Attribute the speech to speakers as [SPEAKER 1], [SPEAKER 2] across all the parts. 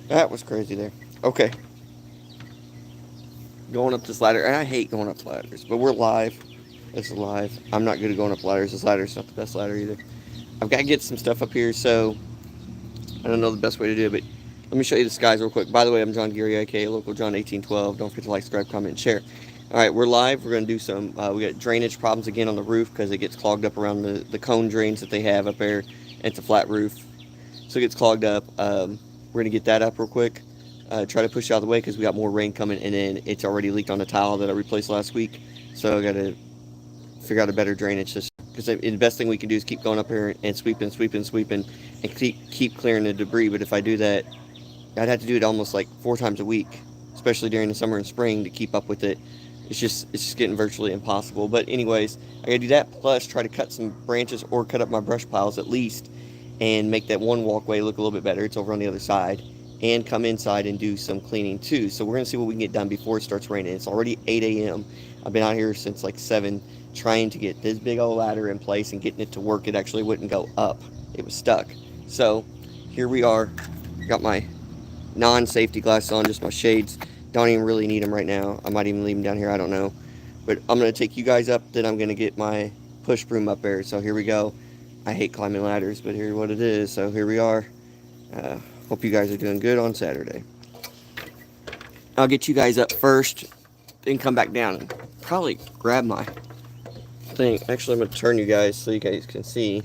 [SPEAKER 1] That was crazy there. Okay, going up this ladder, and I hate going up ladders, but we're live. It's live. I'm not good at going up ladders. This ladder's not the best ladder either. I've got to get some stuff up here, so I don't know the best way to do it, but let me show you the skies real quick. By the way, I'm John Geary, aka Local John 1812. Don't forget to like, subscribe, comment, and share. All right, we're live. We're going to do some, we got drainage problems again on the roof because it gets clogged up around the cone drains that they have up there. It's a flat roof, so it gets clogged up. We're going to get that up real quick. Try to push it out of the way because we got more rain coming, and then it's already leaked on the tile that I replaced last week. So I got to figure out a better drainage system. Because the best thing we can do is keep going up here and sweeping, and keep clearing the debris. But if I do that, I'd have to do it almost like 4 times a week, especially during the summer and spring to keep up with it. It's just getting virtually impossible. But anyways, I gotta do that plus try to cut some branches or cut up my brush piles at least, and make that one walkway look a little bit better. It's over on the other side, and come inside and do some cleaning too. So we're gonna see what we can get done before it starts raining. It's already 8 a.m. I've been out here since like 7, trying to get this big old ladder in place and getting it to work. It actually wouldn't go up. It was stuck. So here we are. Got my non-safety glasses on, just my shades. Don't even really need them right now. I might even leave them down here. I don't know. But I'm going to take you guys up. Then I'm going to get my push broom up there. So here we go. I hate climbing ladders, but here's what it is. So here we are. Hope you guys are doing good on Saturday. I'll get you guys up first, then come back down and probably grab my thing. Actually, I'm going to turn you guys so you guys can see.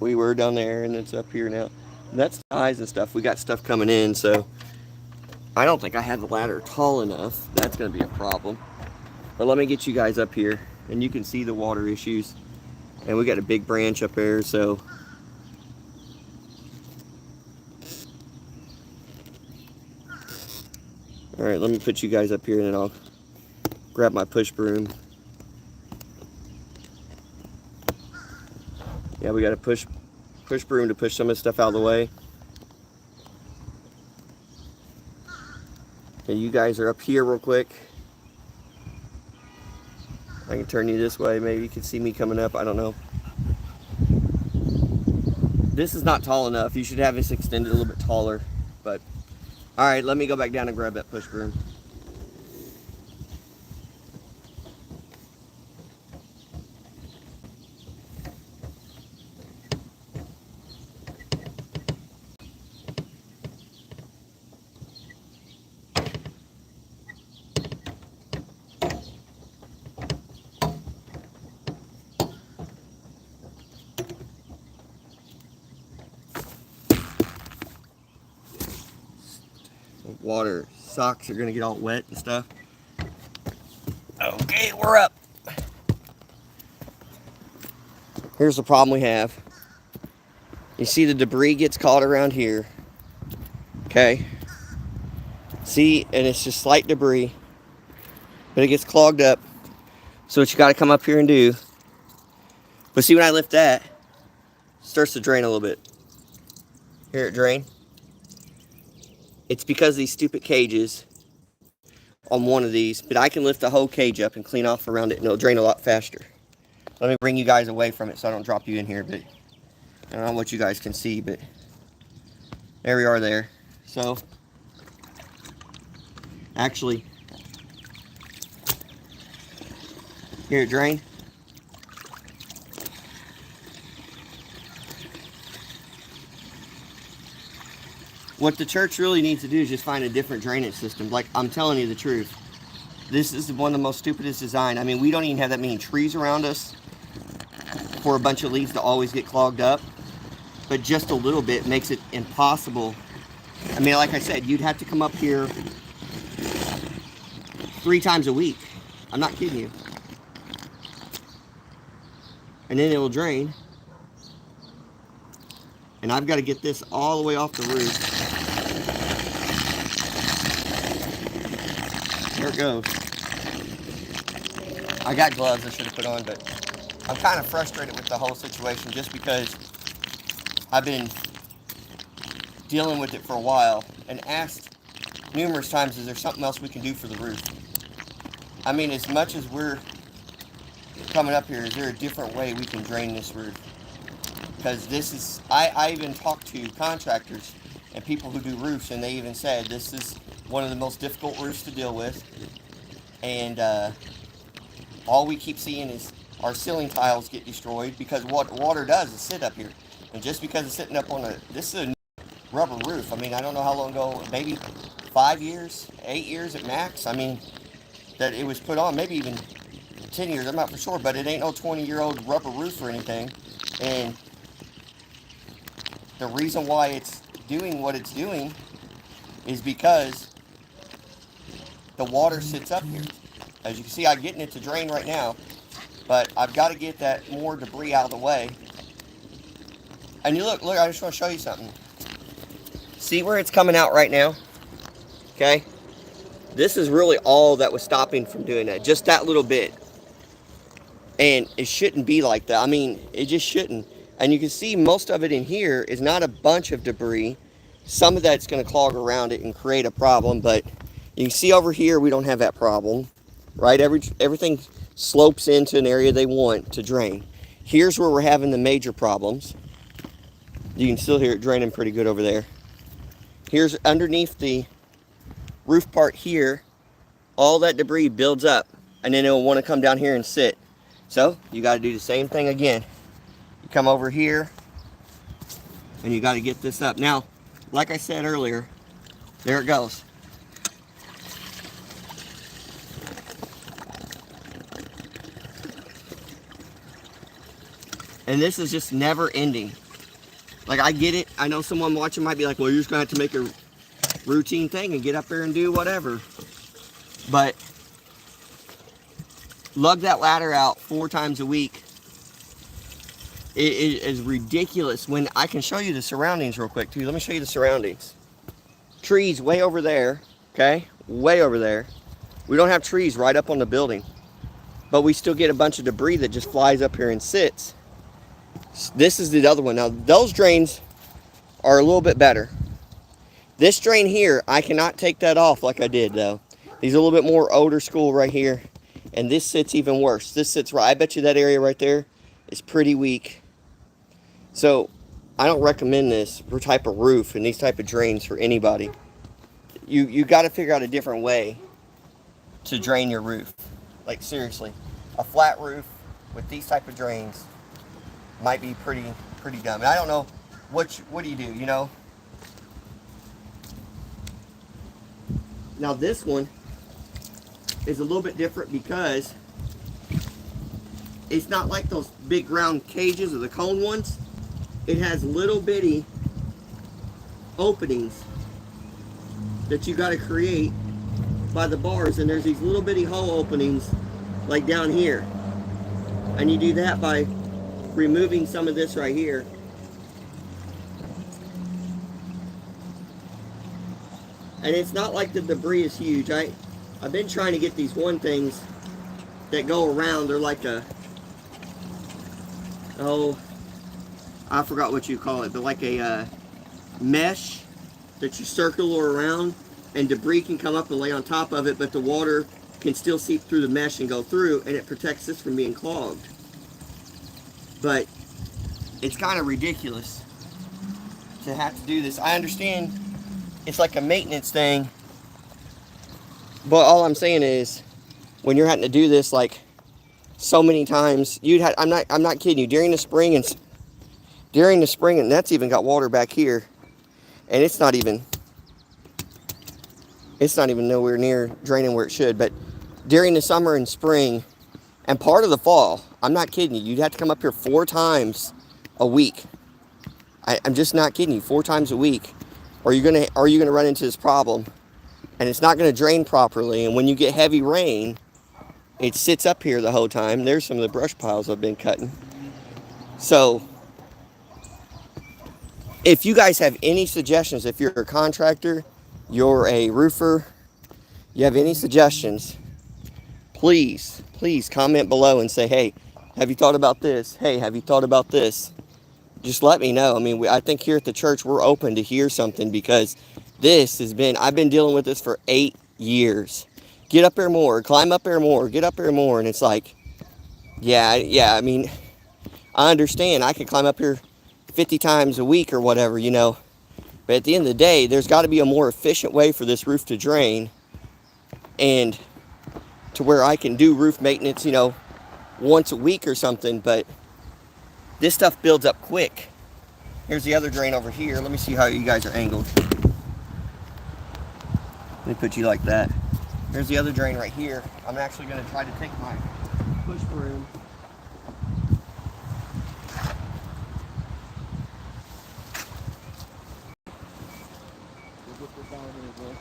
[SPEAKER 1] We were down there, and it's up here now. And that's the eyes and stuff. We got stuff coming in, so I don't think I have the ladder tall enough. That's going to be a problem. But let me get you guys up here, and you can see the water issues. And we got a big branch up there, so all right, let me put you guys up here, and then I'll grab my push broom. Yeah, we got a push broom to push some of the stuff out of the way. And you guys are up here real quick. I can turn you this way. Maybe you can see me coming up. I don't know. This is not tall enough. You should have this extended a little bit taller. But all right, let me go back down and grab that push broom. Water socks are gonna get all wet and stuff. Okay, we're up. Here's the problem we have. You see the debris gets caught around here. Okay. See, and it's just slight debris, but it gets clogged up. So what you got to come up here and do. But see, when I lift that, it starts to drain a little bit. Hear it drain? It's because of these stupid cages on one of these, but I can lift the whole cage up and clean off around it, and it'll drain a lot faster. Let me bring you guys away from it so I don't drop you in here, but I don't know what you guys can see, but there we are there. So, actually, hear it drain? What the church really needs to do is just find a different drainage system. Like, I'm telling you the truth. This is one of the most stupidest design. I mean, we don't even have that many trees around us for a bunch of leaves to always get clogged up. But just a little bit makes it impossible. I mean, like I said, you'd have to come up here 3 times a week. I'm not kidding you. And then it will drain. And I've got to get this all the way off the roof. There it goes. I got gloves I should have put on, but I'm kind of frustrated with the whole situation just because I've been dealing with it for a while and asked numerous times, is there something else we can do for the roof? I mean, as much as we're coming up here, is there a different way we can drain this roof? Because this is, I even talked to contractors, and people who do roofs, and they even said this is one of the most difficult roofs to deal with. And all we keep seeing is our ceiling tiles get destroyed because what water does is sit up here. And just because it's sitting up on this is a rubber roof. I mean, I don't know how long ago, maybe 5 years, 8 years at max. I mean, that it was put on, maybe even 10 years, I'm not for sure, but it ain't no 20-year-old rubber roof or anything. And the reason why it's doing what it's doing is because the water sits up here. As you can see, I'm getting it to drain right now, but I've got to get that more debris out of the way. And you look, I just want to show you something. See where it's coming out right now? Okay? This is really all that was stopping from doing that. Just that little bit. And it shouldn't be like that. I mean, it just shouldn't. And you can see most of it in here is not a bunch of debris. Some of that's going to clog around it and create a problem. But you can see over here, we don't have that problem. Right? Everything slopes into an area they want to drain. Here's where we're having the major problems. You can still hear it draining pretty good over there. Here's underneath the roof part here, all that debris builds up, and then it'll want to come down here and sit. So you got to do the same thing again. You come over here, and you got to get this up. Now, like I said earlier, there it goes. And this is just never ending. Like, I get it. I know someone watching might be like, well, you're just going to have to make a routine thing and get up there and do whatever. But lug that ladder out 4 times a week. It is ridiculous. When I can show you the surroundings real quick, too. Let me show you the surroundings. Trees way over there, okay? Way over there. We don't have trees right up on the building. But we still get a bunch of debris that just flies up here and sits. This is the other one. Now, those drains are a little bit better. This drain here, I cannot take that off like I did, though. These are a little bit more older school right here. And this sits even worse. This sits right, I bet you that area right there is pretty weak. So, I don't recommend this for type of roof and these type of drains for anybody. You got to figure out a different way to drain your roof. Like, seriously. A flat roof with these type of drains might be pretty dumb. And I don't know, what do you do, you know? Now this one is a little bit different because it's not like those big round cages or the cone ones. It has little bitty openings that you got to create by the bars, and there's these little bitty hole openings like down here. And you do that by removing some of this right here. And it's not like the debris is huge. I've been trying to get these one things that go around. They're like I forgot what you call it, but like a mesh that you circle around, and debris can come up and lay on top of it, but the water can still seep through the mesh and go through, and it protects this from being clogged. But it's kind of ridiculous to have to do this. I understand it's like a maintenance thing, but all I'm saying is, when you're having to do this like so many times, I'm not kidding you. During the spring, and that's even got water back here, and it's not even nowhere near draining where it should. But during the summer and spring, and part of the fall, I'm not kidding you, you'd have to come up here 4 times a week. I'm just not kidding you, 4 times a week, or you're gonna run into this problem, and it's not gonna drain properly. And when you get heavy rain, it sits up here the whole time. There's some of the brush piles I've been cutting. So, if you guys have any suggestions, if you're a contractor, you're a roofer, you have any suggestions, please comment below and say, hey, have you thought about this? Hey, have you thought about this? Just let me know. I mean, I think here at the church, we're open to hear something, because I've been dealing with this for 8 years. Get up there more, climb up there more, get up there more. And it's like, yeah, I mean, I understand. I can climb up here 50 times a week or whatever, you know. But at the end of the day, there's got to be a more efficient way for this roof to drain, and to where I can do roof maintenance, once a week or something. But this stuff builds up quick. Here's the other drain over here. Let me see how you guys are angled. Let me put you like that. Here's the other drain right here. I'm actually going to try to take my push broom. We'll put this down here again.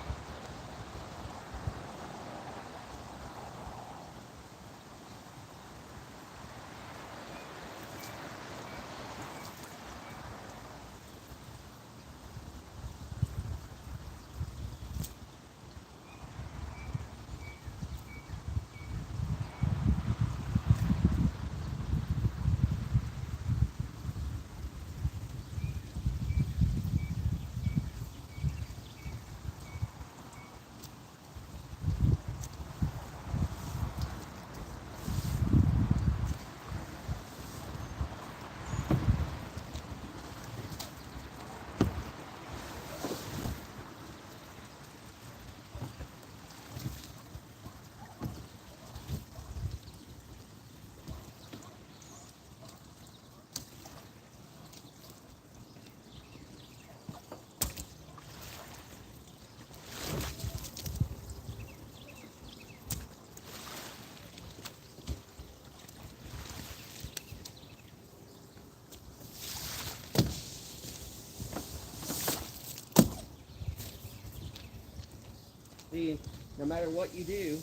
[SPEAKER 1] See, no matter what you do,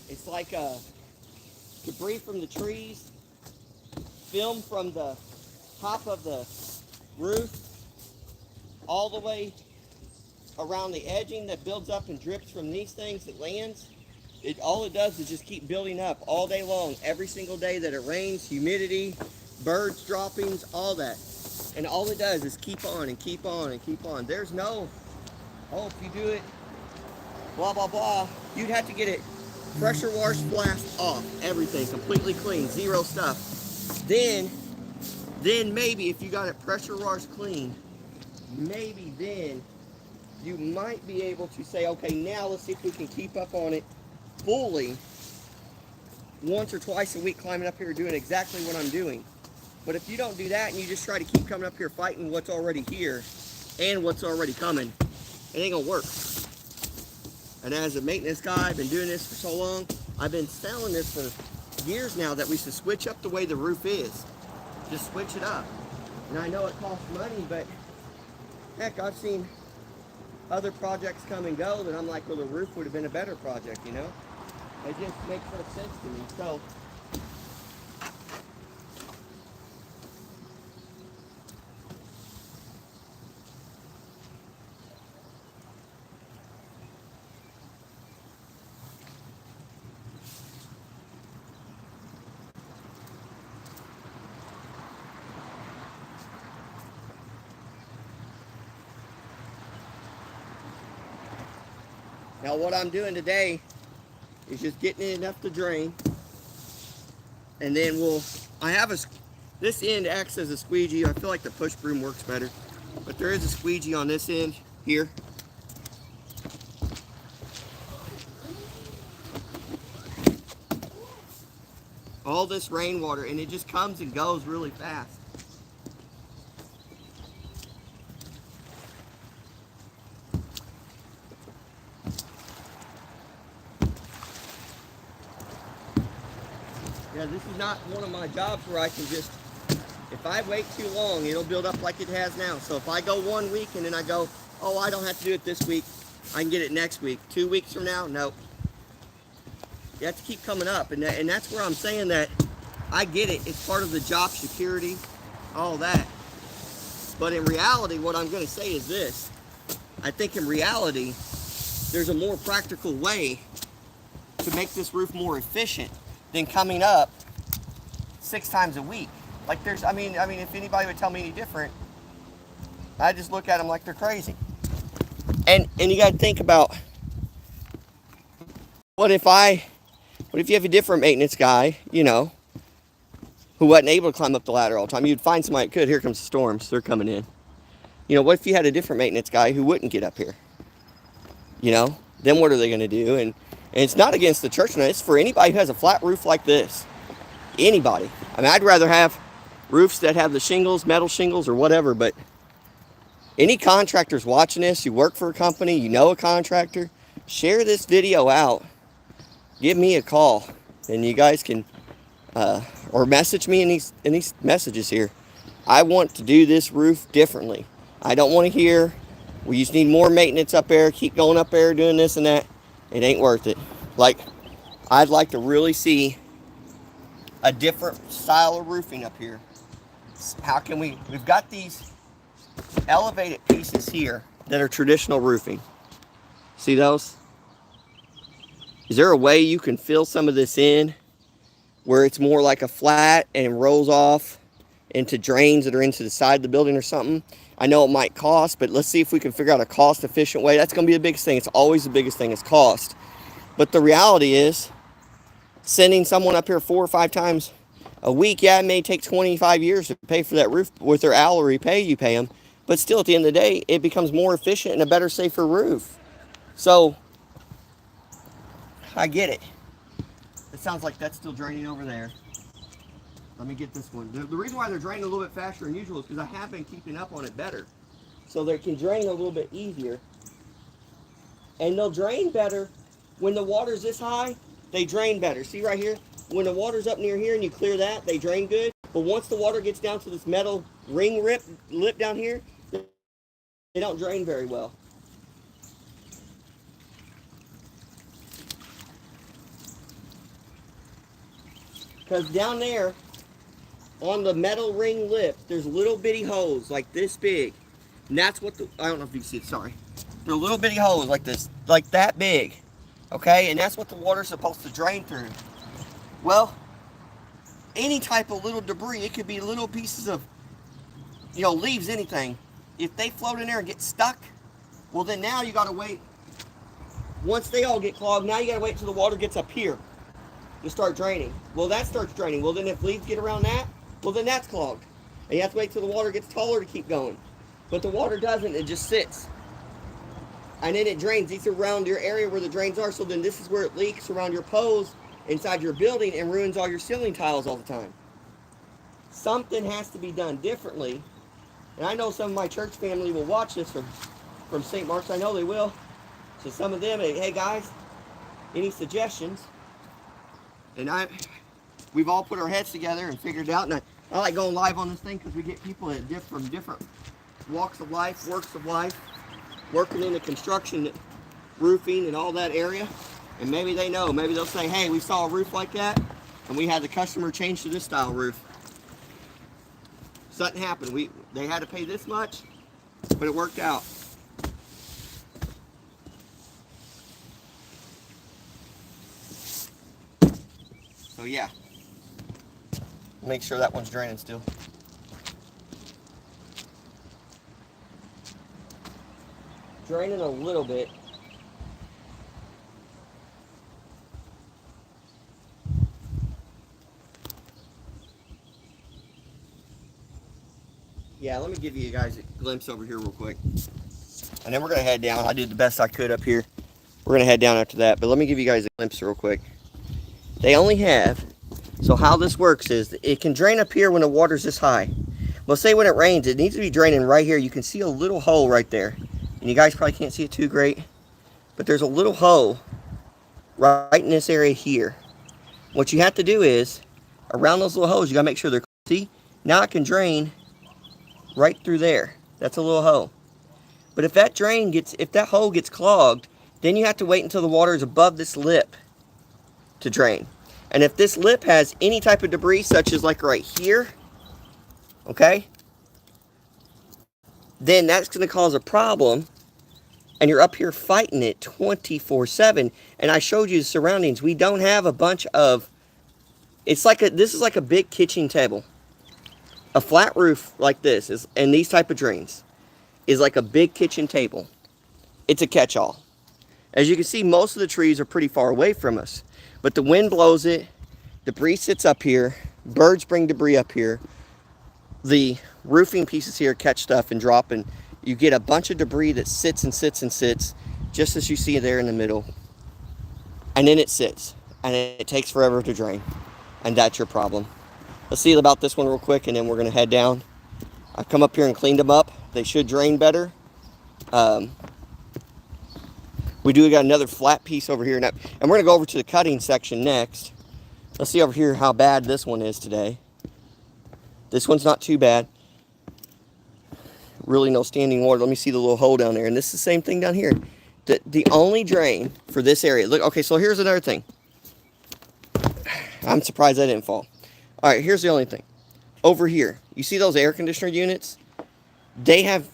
[SPEAKER 1] it's like debris from the trees, film from the top of the roof, all the way around the edging that builds up and drips from these things that lands. All it does is just keep building up all day long, every single day that it rains, humidity, birds droppings, all that. And all it does is keep on and keep on and keep on. There's no, oh, if you do it, blah, blah, blah. You'd have to get it pressure wash, blast off, everything completely clean, zero stuff. Then maybe if you got it pressure wash clean, maybe then you might be able to say, okay, now let's see if we can keep up on it fully once or twice a week, climbing up here doing exactly what I'm doing. But if you don't do that and you just try to keep coming up here fighting what's already here and what's already coming, it ain't gonna work. And as a maintenance guy, I've been doing this for so long. I've been selling this for years now that we should switch up the way the roof is. Just switch it up. And I know it costs money, but heck, I've seen other projects come and go that I'm like, well, the roof would have been a better project, It just makes no sense to me. So, now what I'm doing today is just getting it enough to drain. And then this end acts as a squeegee. I feel like the push broom works better. But there is a squeegee on this end here. All this rainwater, and it just comes and goes really fast. Yeah, this is not one of my jobs where I can just, if I wait too long, it'll build up like it has now. So if I go 1 week and then I go, oh, I don't have to do it this week, I can get it next week. 2 weeks from now, nope. You have to keep coming up, and that's where I'm saying that I get it. It's part of the job security, all that. But in reality, what I'm going to say is this. I think in reality, there's a more practical way to make this roof more efficient than coming up 6 times a week. Like I mean, if anybody would tell me any different, I just look at them like they're crazy. And you got to think about, what if you have a different maintenance guy, who wasn't able to climb up the ladder all the time? You'd find somebody that could. Here comes the storms. They're coming in. You know, what if you had a different maintenance guy who wouldn't get up here? You know, then what are they going to do? And it's not against the church, no, it's for anybody who has a flat roof like this. Anybody. I mean, I'd rather have roofs that have the shingles, metal shingles or whatever, but any contractors watching this, you work for a company, you know a contractor, share this video out. Give me a call, and you guys can, or message me in these messages here. I want to do this roof differently. I don't want to hear, we just need more maintenance up there, keep going up there doing this and that. It ain't worth it. Like, I'd like to really see a different style of roofing up here. How can we've got these elevated pieces here that are traditional roofing. See those? Is there a way you can fill some of this in where it's more like a flat and rolls off into drains that are into the side of the building or something? I know it might cost, but let's see if we can figure out a cost-efficient way. That's going to be the biggest thing. It's always the biggest thing is cost. But the reality is, sending someone up here 4 or 5 times a week, yeah, it may take 25 years to pay for that roof with their hourly pay you pay them. But still, at the end of the day, it becomes more efficient and a better, safer roof. So, I get it. It sounds like that's still draining over there. Let me get this one. The reason why they're draining a little bit faster than usual is because I have been keeping up on it better. So they can drain a little bit easier. And they'll drain better when the water's this high. They drain better. See right here? When the water's up near here and you clear that, they drain good. But once the water gets down to this metal ring lip down here, they don't drain very well. Because down there, on the metal ring lip, there's little bitty holes like this big. And that's what I don't know if you can see it, sorry. They're little bitty holes like this, like that big. Okay, and that's what the water's supposed to drain through. Well, any type of little debris, it could be little pieces of, leaves, anything. If they float in there and get stuck, well then now you gotta wait. Once they all get clogged, now you gotta wait till the water gets up here to start draining. Well, that starts draining. Well, then if leaves get around that, well then that's clogged. And you have to wait till the water gets taller to keep going. But the water doesn't, it just sits. And then it drains. These are around your area where the drains are, so then this is where it leaks around your poles inside your building and ruins all your ceiling tiles all the time. Something has to be done differently. And I know some of my church family will watch this from St. Mark's. I know they will. So some of them, hey guys, any suggestions? And we've all put our heads together and figured it out. And I like going live on this thing because we get people from different walks of life, works of life, working in the construction, roofing, and all that area. And maybe they know. Maybe they'll say, hey, we saw a roof like that, and we had the customer change to this style roof. Something happened. They had to pay this much, but it worked out. So yeah, make sure that one's draining still. Draining a little bit. Yeah, let me give you guys a glimpse over here real quick. And then we're going to head down. I did the best I could up here. We're going to head down after that. But let me give you guys a glimpse real quick. They only have, so how this works is it can drain up here when the water's this high. Well, say when it rains, it needs to be draining right here. You can see a little hole right there. And you guys probably can't see it too great. But there's a little hole right in this area here. What you have to do is, around those little holes, you got to make sure they're, see? Now it can drain right through there. That's a little hole. But if that hole gets clogged, then you have to wait until the water is above this lip to drain. And if this lip has any type of debris, such as like right here, okay, then that's going to cause a problem, and you're up here fighting it 24/7. And I showed you the surroundings. We don't have a bunch of, this is like a big kitchen table. A flat roof like this and these type of drains is like a big kitchen table. It's a catch-all. As you can see, most of the trees are pretty far away from us, but the wind blows it, debris sits up here, birds bring debris up here, the roofing pieces here catch stuff and drop and you get a bunch of debris that sits and sits and sits, just as you see there in the middle. And then it sits, and it takes forever to drain. And that's your problem. Let's see about this one real quick, and then we're going to head down. I've come up here and cleaned them up. They should drain better. We do got another flat piece over here. Now, and we're going to go over to the cutting section next. Let's see over here how bad this one is today. This one's not too bad. Really no standing water. Let me see the little hole down there. And this is the same thing down here. The only drain for this area. Look, okay, so here's another thing. I'm surprised that didn't fall. All right, here's the only thing. Over here, you see those air conditioner units? They have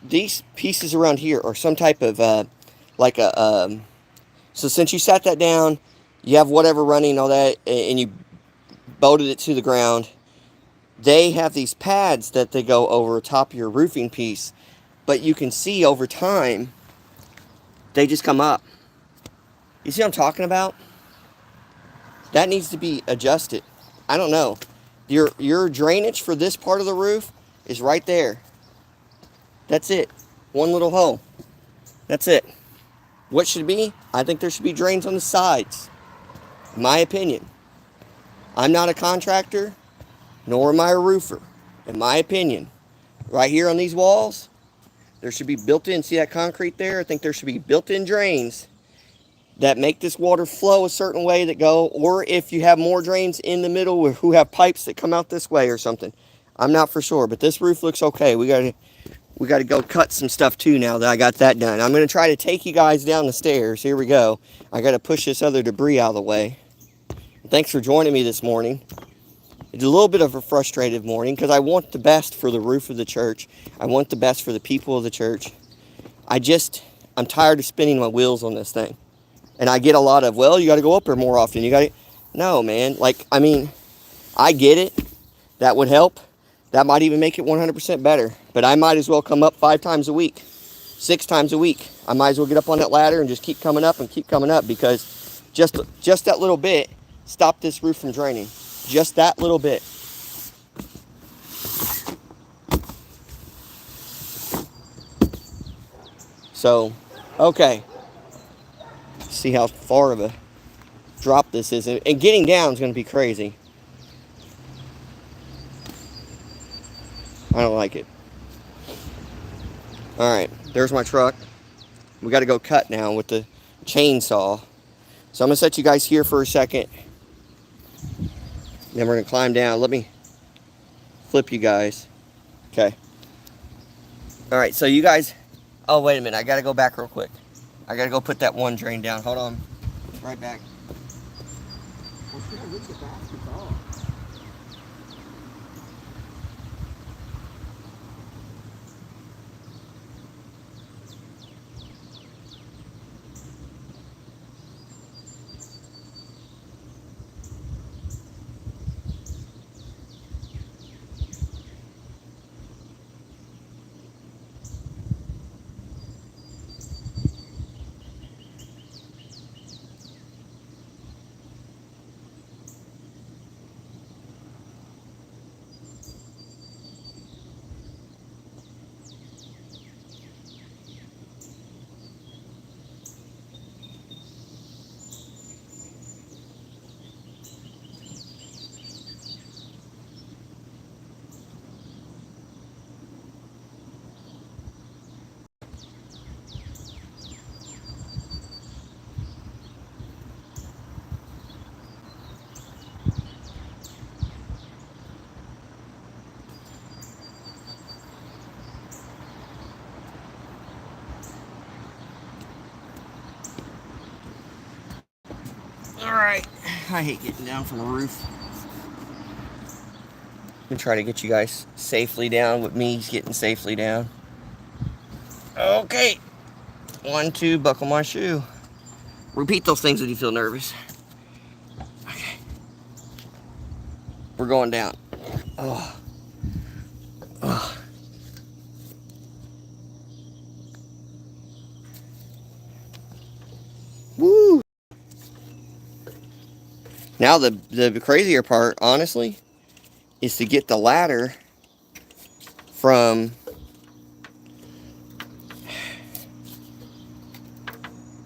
[SPEAKER 1] these pieces around here, or some type of so since you sat that down, you have whatever running, all that, and you bolted it to the ground. They have these pads that they go over top of your roofing piece, but you can see over time they just come up. You see what I'm talking about? That needs to be adjusted. I don't know. Your drainage for this part of the roof is right there. That's it. One little hole. That's it. What should be? I think there should be drains on the sides. In my opinion. I'm not a contractor, nor am I a roofer. In my opinion. Right here on these walls, there should be built-in, see that concrete there? I think there should be built-in drains that make this water flow a certain way that go, or if you have more drains in the middle who have pipes that come out this way or something. I'm not for sure, but this roof looks okay. We got to go cut some stuff too now that I got that done. I'm going to try to take you guys down the stairs. Here we go. I got to push this other debris out of the way. Thanks for joining me this morning. It's a little bit of a frustrated morning because I want the best for the roof of the church. I want the best for the people of the church. I'm tired of spinning my wheels on this thing. And I get a lot of, well, you got to go up here more often. No, man. I get it. That would help. That might even make it 100% better. But I might as well come up 5 times a week, 6 times a week. I might as well get up on that ladder and just keep coming up and keep coming up, because just that little bit stopped this roof from draining. Just that little bit. So, okay. See how far of a drop this is. And getting down is going to be crazy. I don't like it. Alright, there's my truck. We got to go cut now with the chainsaw. So I'm going to set you guys here for a second. Then we're going to climb down. Let me flip you guys. Okay. Alright, so you guys... Oh, wait a minute. I got to go back real quick. I got to go put that one drain down. Hold on. Right back. Well, should I rip the baskets off? Alright, I hate getting down from the roof. I'm gonna try to get you guys safely down with me getting safely down. Okay. 1, 2, buckle my shoe. Repeat those things when you feel nervous. Okay. We're going down. Oh. Oh. Woo! Now the crazier part, honestly, is to get the ladder from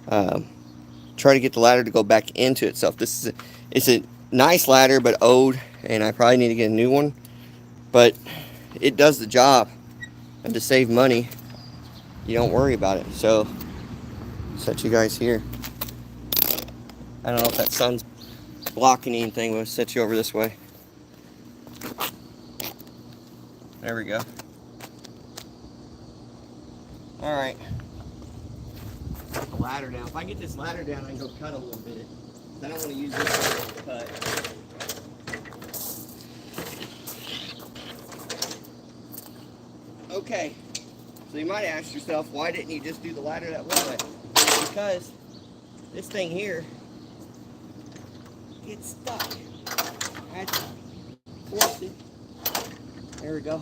[SPEAKER 1] um, try to get the ladder to go back into itself. It's a nice ladder, but old, and I probably need to get a new one. But it does the job, and to save money, you don't worry about it. So, set you guys here. I don't know if that sun's blocking anything. We'll set you over this way. There we go. All right. Put the ladder down. If I get this ladder down, I can go cut a little bit. I don't want to use this to cut. Okay. So you might ask yourself, why didn't you just do the ladder that way? Because this thing here gets stuck. I had to force it. There we go.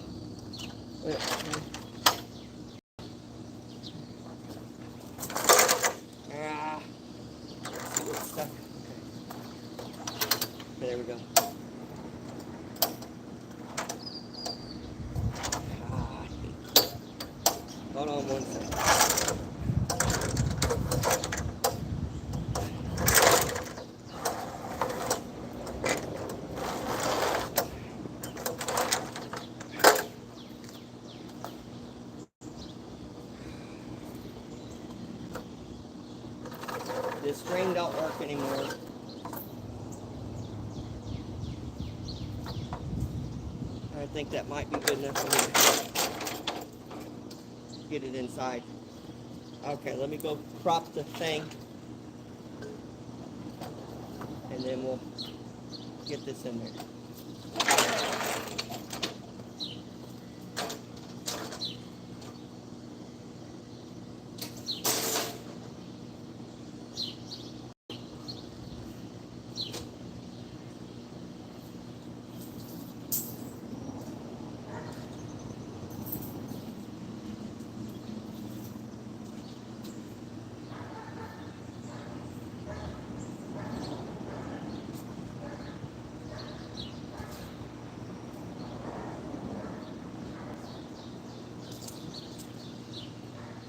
[SPEAKER 1] Stuck. Okay, there we go. Hold on one second. This string don't work anymore. I think that might be good enough for me to get it inside. Okay, let me go prop the thing, and then we'll get this in there.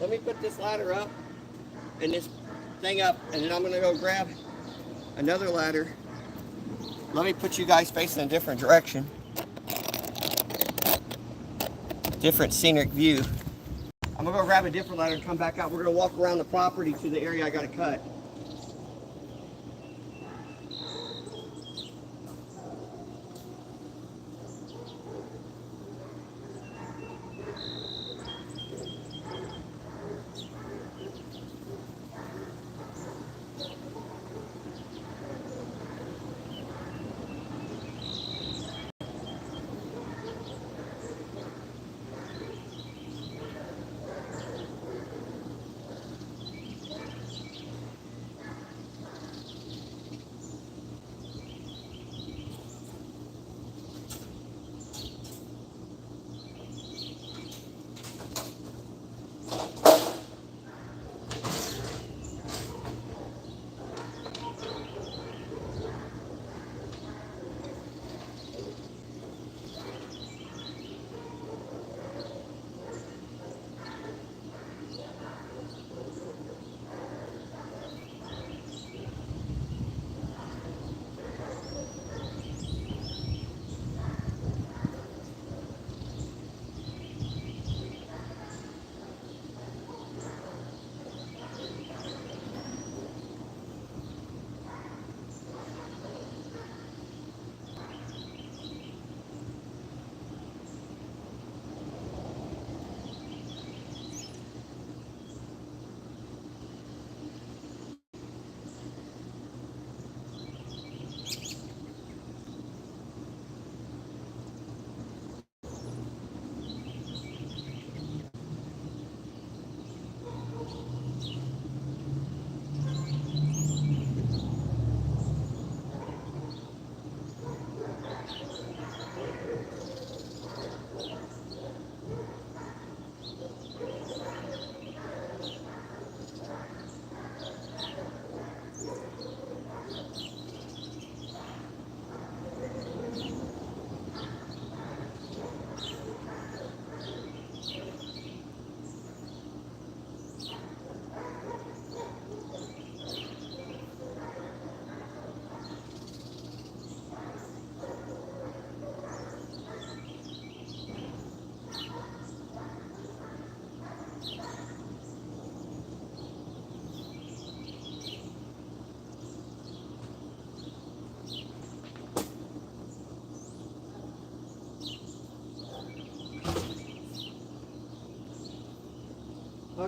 [SPEAKER 1] Let me put this ladder up and this thing up, and then I'm gonna go grab another ladder. Let me put you guys facing a different direction. Different scenic view. I'm gonna go grab a different ladder and come back out. We're gonna walk around the property to the area I gotta cut.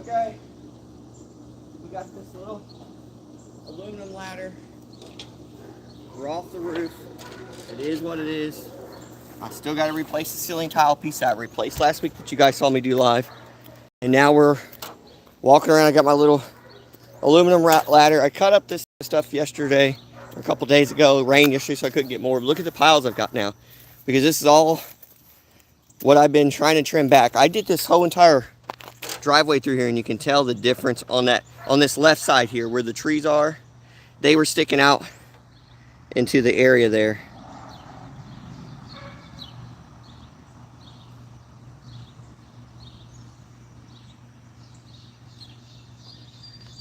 [SPEAKER 1] Okay. We got this little aluminum ladder. We're off the roof. It is what it is. I still got to replace the ceiling tile piece I replaced last week that you guys saw me do live. And now we're walking around. I got my little aluminum ladder. I cut up this stuff yesterday, or a couple days ago. It rained yesterday, so I couldn't get more. But look at the piles I've got now, because this is all what I've been trying to trim back. I did this whole entire driveway through here, and you can tell the difference on this left side here where the trees are. They were sticking out into the area there.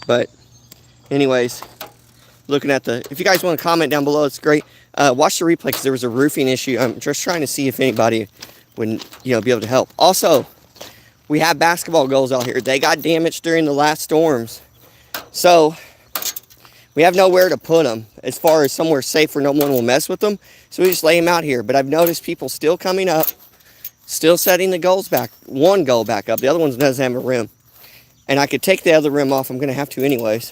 [SPEAKER 1] But anyways, looking at if you guys want to comment down below, it's great. Watch the replay because there was a roofing issue. I'm just trying to see if anybody would, be able to help. Also, we have basketball goals out here. They got damaged during the last storms. So we have nowhere to put them as far as somewhere safe where no one will mess with them. So we just lay them out here. But I've noticed people still coming up, still setting the goals back. One goal back up. The other one doesn't have a rim. And I could take the other rim off. I'm going to have to anyways.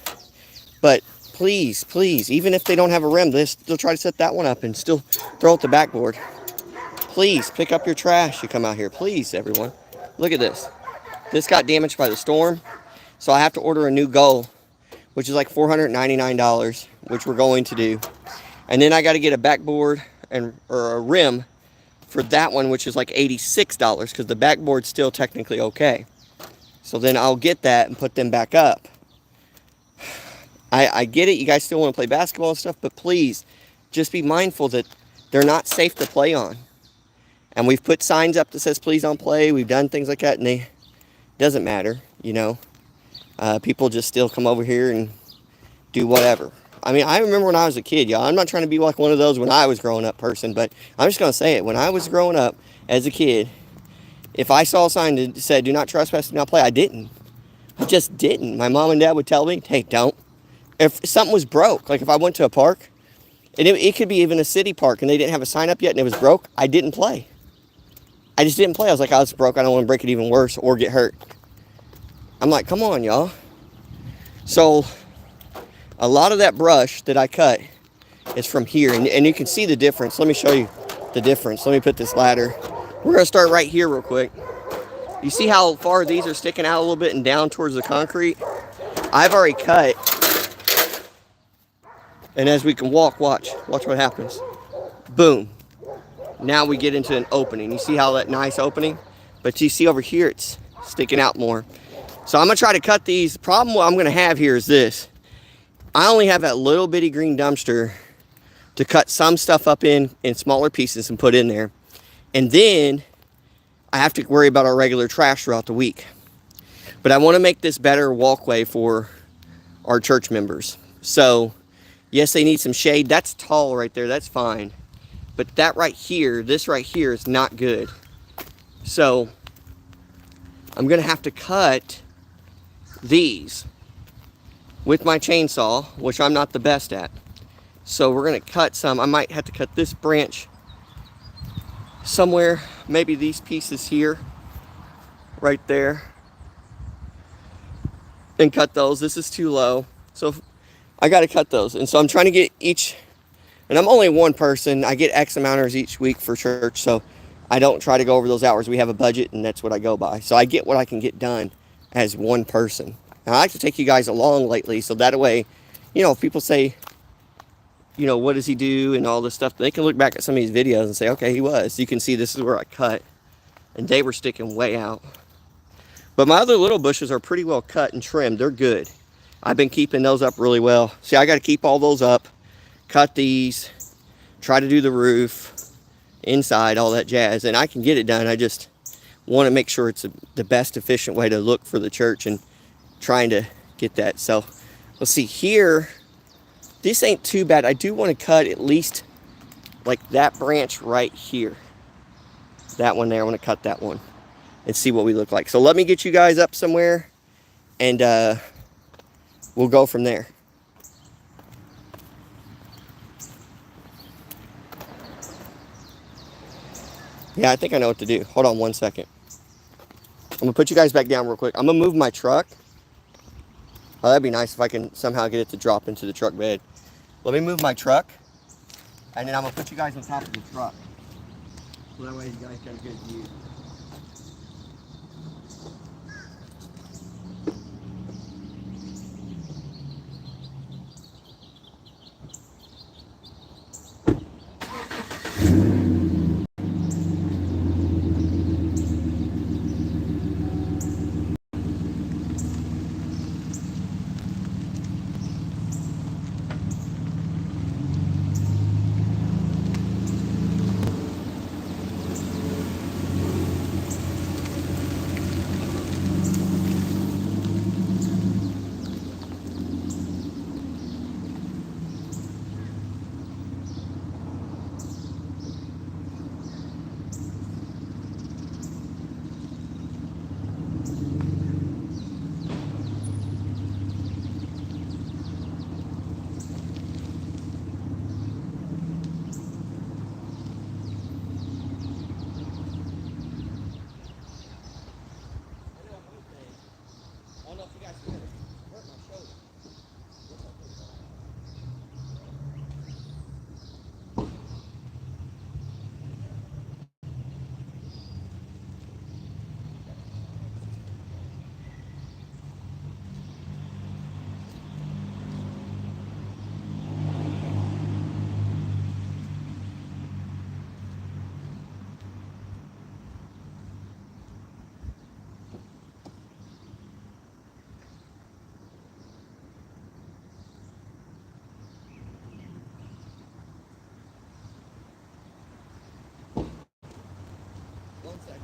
[SPEAKER 1] But please, please, even if they don't have a rim, they'll try to set that one up and still throw it the backboard. Please, pick up your trash. You come out here. Please, everyone. Look at this. This got damaged by the storm. So I have to order a new goal, which is like $499, which we're going to do. And then I got to get a backboard or a rim for that one, which is like $86 because the backboard's still technically okay. So then I'll get that and put them back up. I get it. You guys still want to play basketball and stuff, but please just be mindful that they're not safe to play on. And we've put signs up that says please don't play. We've done things like that, and it doesn't matter, People just still come over here and do whatever. I mean, I remember when I was a kid, y'all. I'm not trying to be like one of those when I was growing up person, but I'm just going to say it. When I was growing up as a kid, if I saw a sign that said, do not trespass, do not play, I didn't. I just didn't. My mom and dad would tell me, hey, don't. If something was broke, like if I went to a park, and it could be even a city park, and they didn't have a sign up yet, and it was broke, I didn't play. I just didn't play. I was like, oh, it's broke. I don't want to break it even worse or get hurt. I'm like, come on, y'all. So a lot of that brush that I cut is from here, and you can see the difference. Let me show you the difference. Let me put this ladder. We're going to start right here real quick. You see how far these are sticking out a little bit and down towards the concrete? I've already cut. And as we can watch what happens. Boom. Now we get into an opening. You see how that nice opening? But you see over here, it's sticking out more. So I'm going to try to cut these. The problem what I'm going to have here is this. I only have that little bitty green dumpster to cut some stuff up in smaller pieces and put in there. And then I have to worry about our regular trash throughout the week. But I want to make this better walkway for our church members. So, yes, they need some shade. That's tall right there. That's fine. But that right here, this right here is not good. So, I'm going to have to cut these with my chainsaw, which I'm not the best at. So, we're going to cut some. I might have to cut this branch somewhere, maybe these pieces here, right there, and cut those. This is too low, so I got to cut those. And so I'm trying to get each, and I'm only one person. I get X amount of hours each week for church, so I don't try to go over those hours. We have a budget, and that's what I go by. So I get what I can get done as one person. And I like to take you guys along lately, so that way, if people say, what does he do and all this stuff, they can look back at some of these videos and say, okay, he was. You can see this is where I cut, and they were sticking way out. But my other little bushes are pretty well cut and trimmed. They're good. I've been keeping those up really well. See, I got to keep all those up, cut these, try to do the roof, inside, all that jazz. And I can get it done. I just want to make sure it's the best efficient way to look for the church and trying to get that. So, let's see here. This ain't too bad. I do want to cut at least like that branch right here. That one there, I want to cut that one and see what we look like. So let me get you guys up somewhere and we'll go from there. Yeah, I think I know what to do. Hold on one second. I'm gonna put you guys back down real quick. I'm gonna move my truck. Oh, that'd be nice if I can somehow get it to drop into the truck bed. Let me move my truck, and then I'm gonna put you guys on top of the truck. So that way you guys got a good view. I don't know if you guys can hurt my shoulder. One second.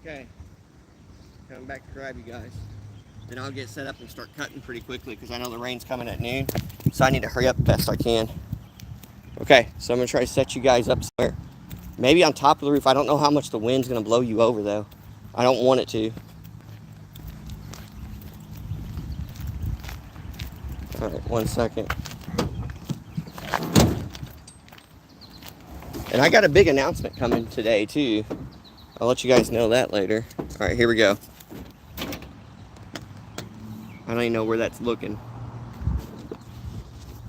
[SPEAKER 1] Okay, coming back to grab you guys. Then I'll get set up and start cutting pretty quickly because I know the rain's coming at noon. So I need to hurry up the best I can. Okay, so I'm gonna try to set you guys up somewhere. Maybe on top of the roof. I don't know how much the wind's gonna blow you over though. I don't want it to. All right, 1 second. And I got a big announcement coming today too. I'll let you guys know that later. All right, here we go. I don't even know where that's looking.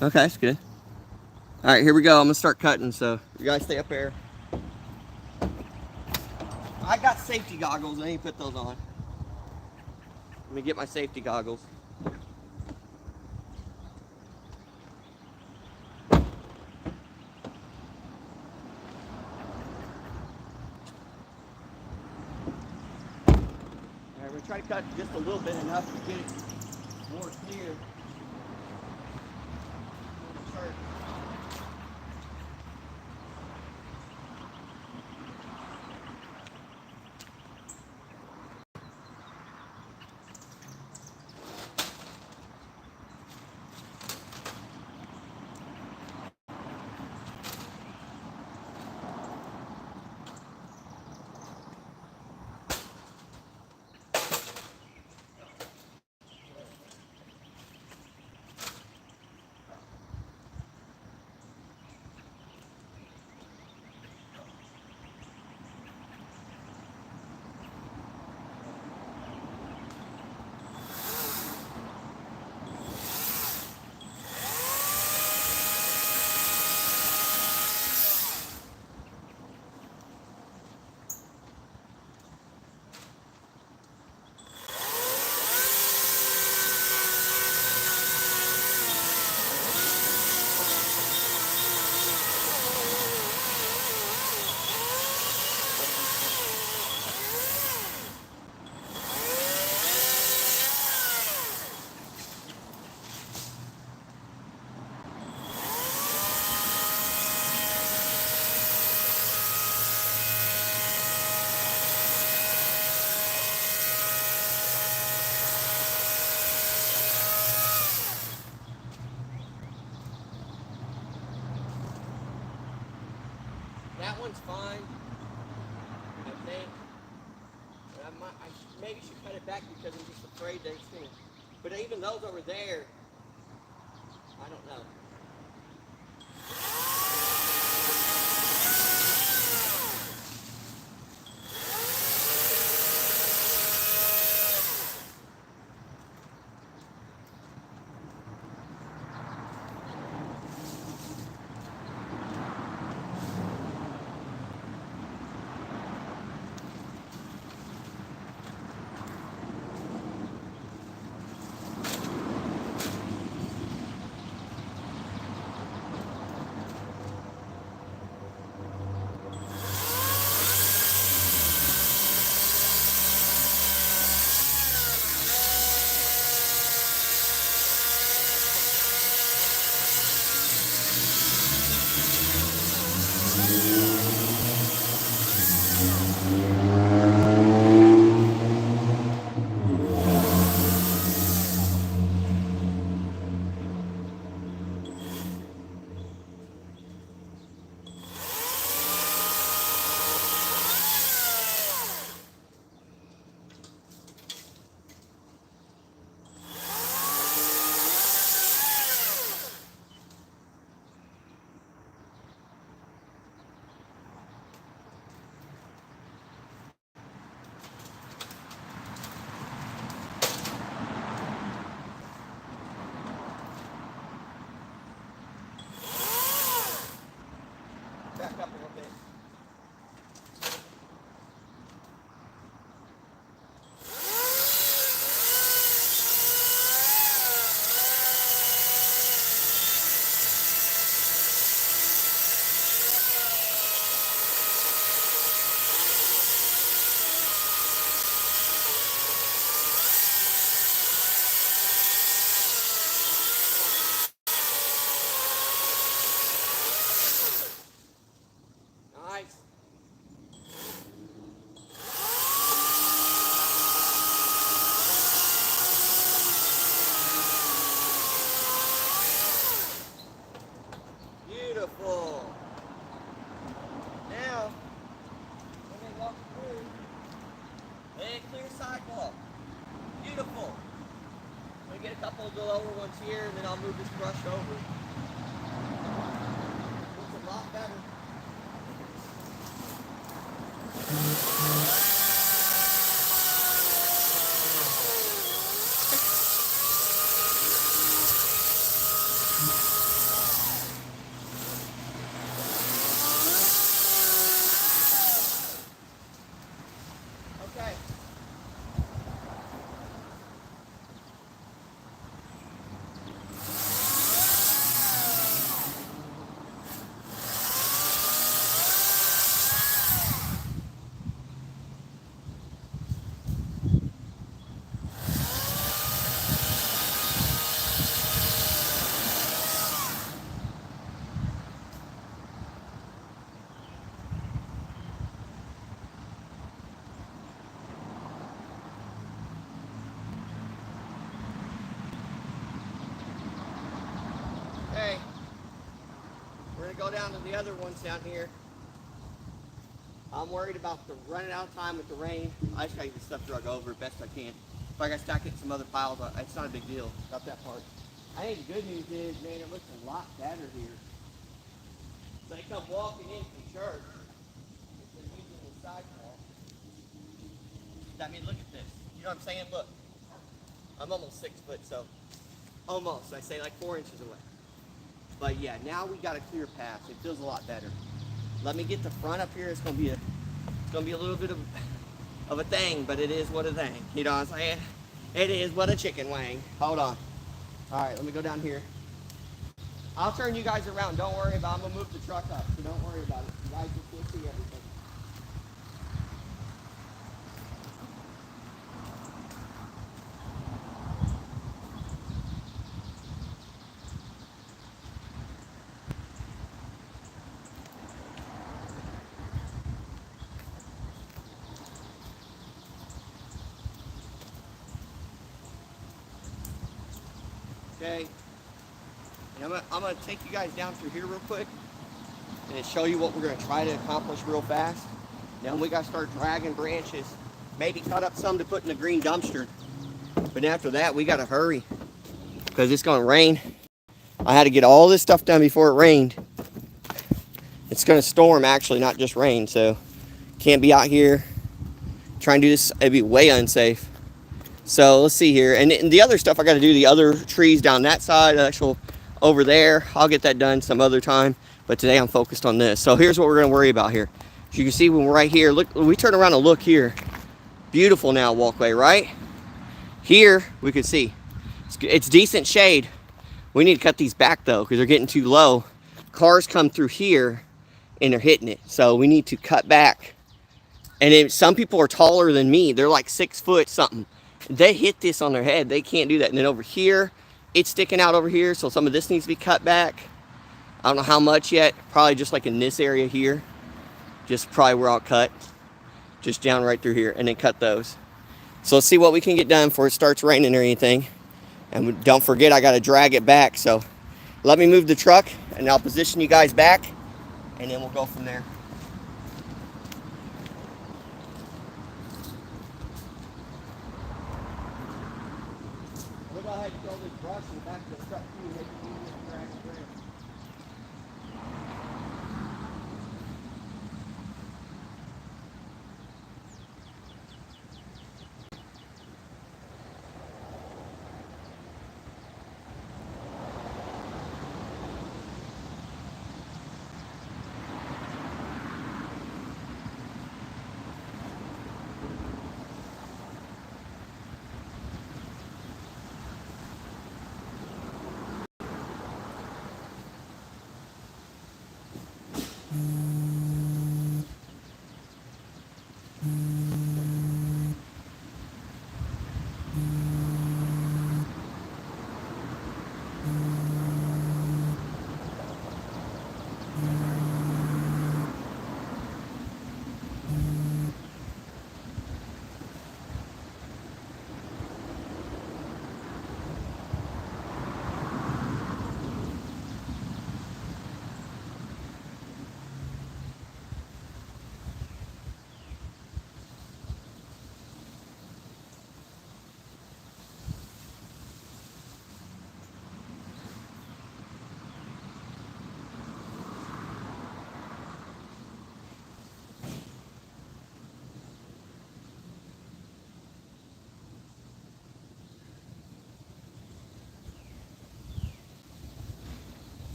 [SPEAKER 1] Okay, that's good. All right, here we go. I'm gonna start cutting, so you guys stay up there. I got safety goggles. I need to put those on. Let me get my safety goggles. All right, we're trying to cut just a little bit, enough to get it more clear. Sure. looks fine, I think. But I maybe should cut it back because I'm just afraid that it's gonna. But even those over there, I don't know. Back up a little bit. Nice. Beautiful. Now, when they walk through, they clear sidewalk. Beautiful. I'm gonna get a couple of the lower ones here, and then I'll move this brush over. Looks a lot better. Okay. Okay, we're gonna go down to the other ones down here. I'm worried about the running out of time with the rain. I just gotta get the stuff drug over best I can. If I gotta stack it in some other piles, it's not a big deal about that part. I think the good news is, man, it looks a lot better here. So they come walking in from church, instead of using the sidewalk. I mean, look at this. You know what I'm saying? Look, I'm almost 6 foot, so almost. I say like 4 inches away. But yeah, now we got a clear path. It feels a lot better. Let me get the front up here. It's gonna be a little bit of a thing, but it is what a thing. You know what I'm saying? It is what a chicken wing. Hold on. All right, let me go down here. I'll turn you guys around. Don't worry about it. I'm gonna move the truck up, so don't worry about it. You guys will still see everything. Okay. And I'm gonna take you guys down through here real quick. and show you what we're going to try to accomplish real fast. Then we got to start dragging branches, maybe cut up some to put in the green dumpster. But after that, we got to hurry because it's going to rain. I had to get all this stuff done before it rained. It's going to storm, actually, not just rain. So can't be out here trying to do this. It'd be way unsafe. So let's see here. And the other stuff I got to do, the other trees down that side, actual over there, I'll get that done some other time. But today I'm focused on this. So here's what we're going to worry about here. As you can see when we're right here, look, we turn around and look here. Beautiful now walkway, right? Here we could see it's decent shade. We need to cut these back though because they're getting too low. Cars come through here and they're hitting it. So we need to cut back. And then some people are taller than me. They're like 6 foot something. They hit this on their head. They can't do that. And then over here, it's sticking out over here. So some of this needs to be cut back. I don't know how much yet. Probably just like in this area here. Just probably where I'll cut. Just down right through here. And then cut those. So let's see what we can get done before it starts raining or anything. And don't forget, I got to drag it back. So let me move the truck and I'll position you guys back. And then we'll go from there. We'll go ahead and throw this brush in the back of the truck too and make it easier to drag it through.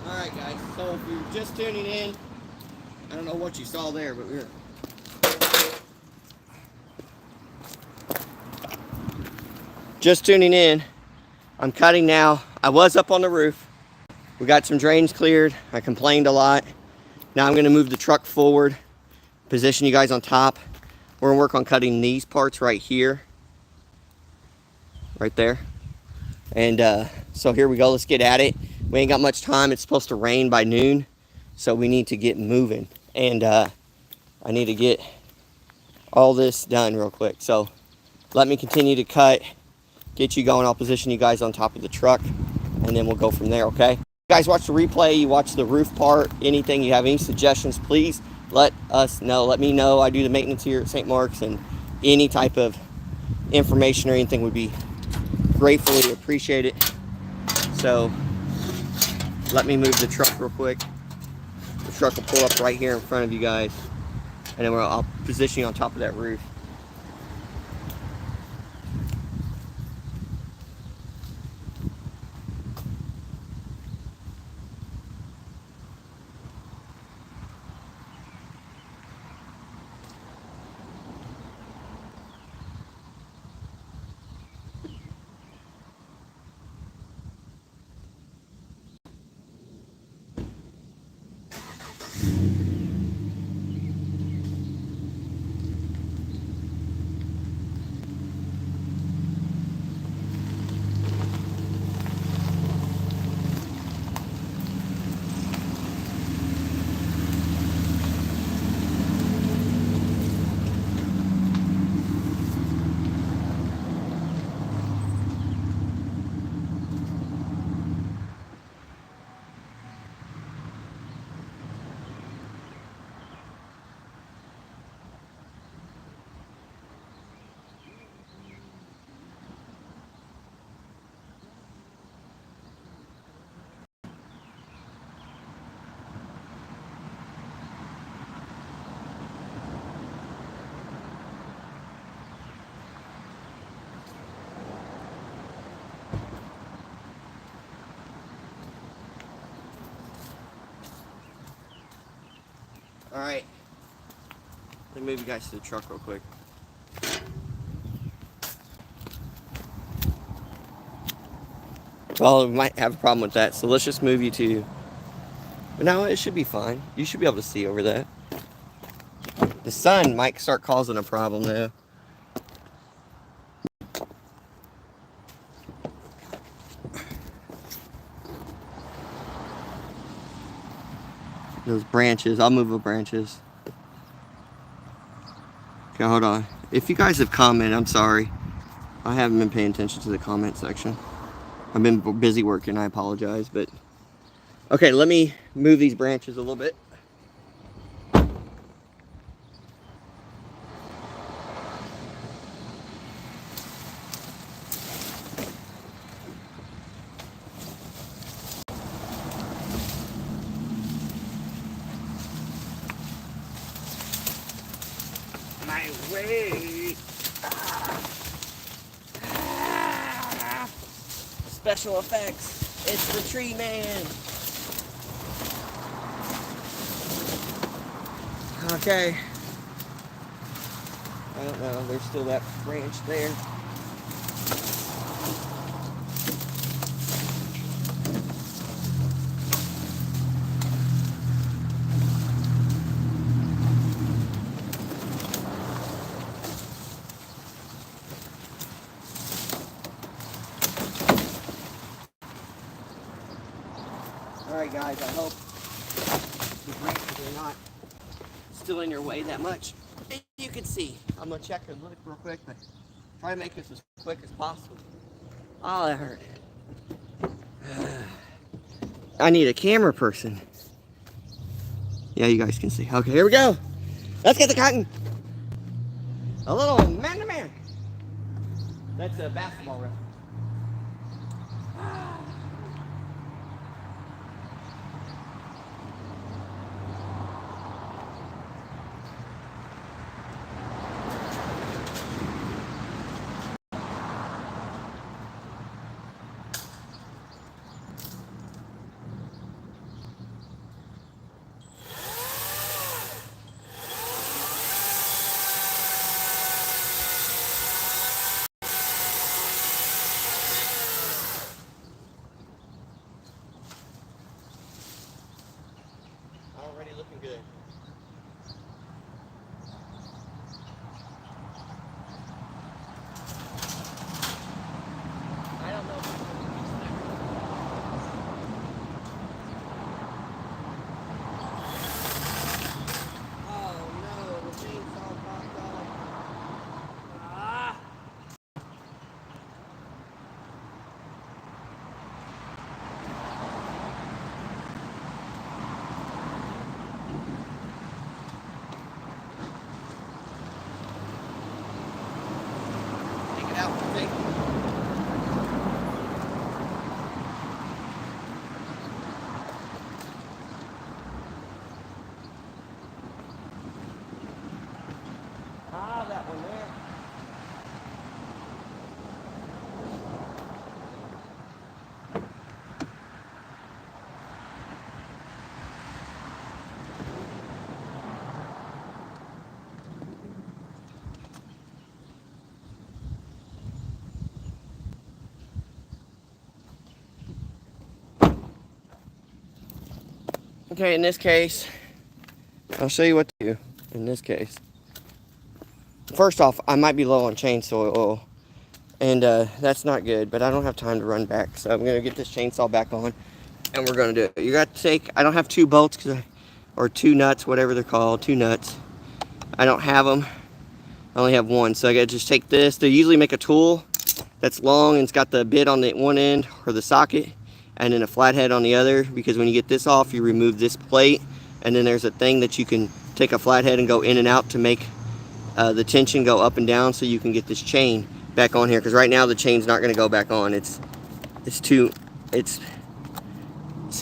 [SPEAKER 1] Alright guys, so if you're just tuning in, I don't know what you saw there, but we're just tuning in. I'm cutting now. I was up on the roof. We got some drains cleared. I complained a lot. Now I'm gonna move the truck forward, position you guys on top. We're gonna work on cutting these parts right here, right there. And so here we go, let's get at it. We ain't got much time. It's supposed to rain by noon, so we need to get moving. And I need to get all this done real quick. So let me continue to cut, get you going. I'll position you guys on top of the truck, and then we'll go from there, okay? You guys watch the replay, you watch the roof part, anything, you have any suggestions, please let us know. Let me know. I do the maintenance here at St. Mark's, and any type of information or anything would be gratefully appreciated. So let me move the truck real quick. The truck will pull up right here in front of you guys, and then I'll position you on top of that roof. All right, let me move you guys to the truck real quick. Well, we might have a problem with that, so let's just move you to... But now it should be fine. You should be able to see over that. The sun might start causing a problem though. Those branches, I'll move the branches. Okay, hold on. If you guys have commented, I'm sorry. I haven't been paying attention to the comment section. I've been busy working, I apologize, but... Okay, let me move these branches a little bit. My way. Special effects. It's the tree man. Okay. I don't know. There's still that branch there. Alright guys, I hope the branches are not still in your way that much. And you can see. I'm going to check and look real quick, but try to make this as quick as possible. Oh, that hurt. I need a camera person. Yeah, you guys can see. Okay, here we go. Let's get the cotton. A little man-to-man. That's a basketball ref. I'm good. I don't know if it's going to reach there. Oh no, the chainsaw popped off. Ah! Take it out. Take it. Ah, that one there. Okay, in this case, I'll show you what to do in this case. First off, I might be low on chainsaw oil, and that's not good, but I don't have time to run back, so I'm going to get this chainsaw back on, and we're going to do it. You got to take, I don't have 2 bolts, or 2 nuts, whatever they're called, 2 nuts. I don't have them. I only have 1, so I got to just take this. They usually make a tool that's long, and it's got the bit on the one end, or the socket, and then a flathead on the other, because when you get this off, you remove this plate, and then there's a thing that you can take a flathead and go in and out to make the tension go up and down, so you can get this chain back on here, because right now the chain's not going to go back on. See,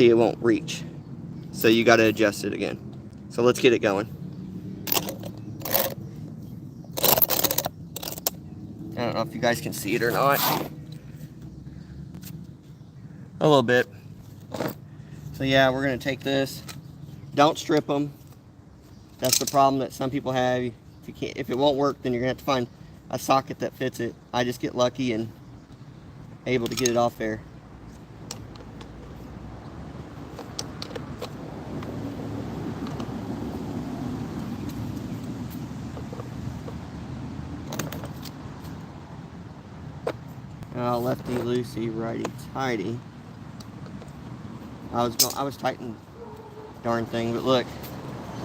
[SPEAKER 1] it won't reach, so you got to adjust it again. So let's get it going. I don't know if you guys can see it or not. A little bit. So yeah, we're going to take this. Don't strip them. That's the problem that some people have. If it won't work, then you're going to have to find a socket that fits it. I just get lucky and able to get it off there. Lefty loosey, righty tighty. I was tightening the darn thing, but look,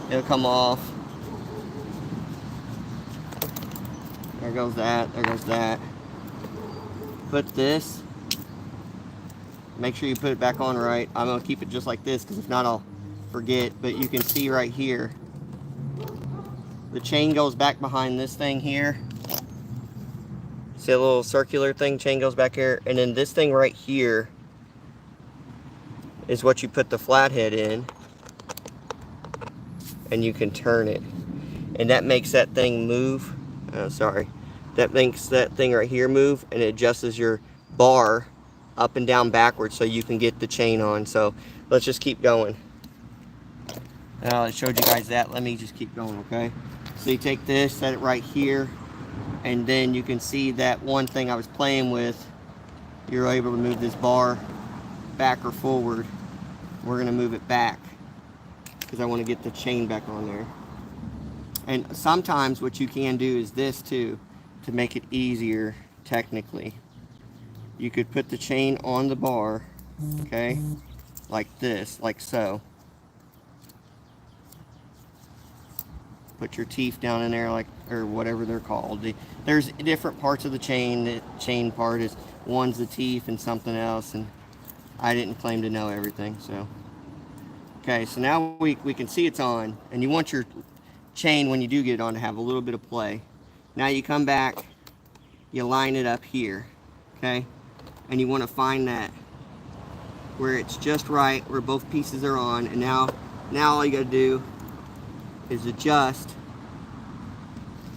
[SPEAKER 1] it'll come off. There goes that. There goes that. Put this. Make sure you put it back on right. I'm gonna keep it just like this, because if not, I'll forget. But you can see right here, the chain goes back behind this thing here. See a little circular thing? Chain goes back here, and then this thing right here is what you put the flathead in, and you can turn it, and that makes that thing move. Sorry, that makes that thing right here move, and it adjusts your bar up and down backwards so you can get the chain on. So let's just keep going. I showed you guys that. Let me just keep going, okay? So you take this, set it right here, and then you can see that one thing I was playing with. You're able to move this bar back or forward. We're going to move it back because I want to get the chain back on there. And sometimes what you can do is this too, to make it easier technically. You could put the chain on the bar, okay, like this, like so. Put your teeth down in there, like, or whatever they're called. There's different parts of the chain. The chain part is, one's the teeth and something else, and I didn't claim to know everything, so. Okay, so now we can see it's on, and you want your chain, when you do get it on, to have a little bit of play. Now you come back, you line it up here, okay? And you want to find that where it's just right, where both pieces are on, and now all you got to do is adjust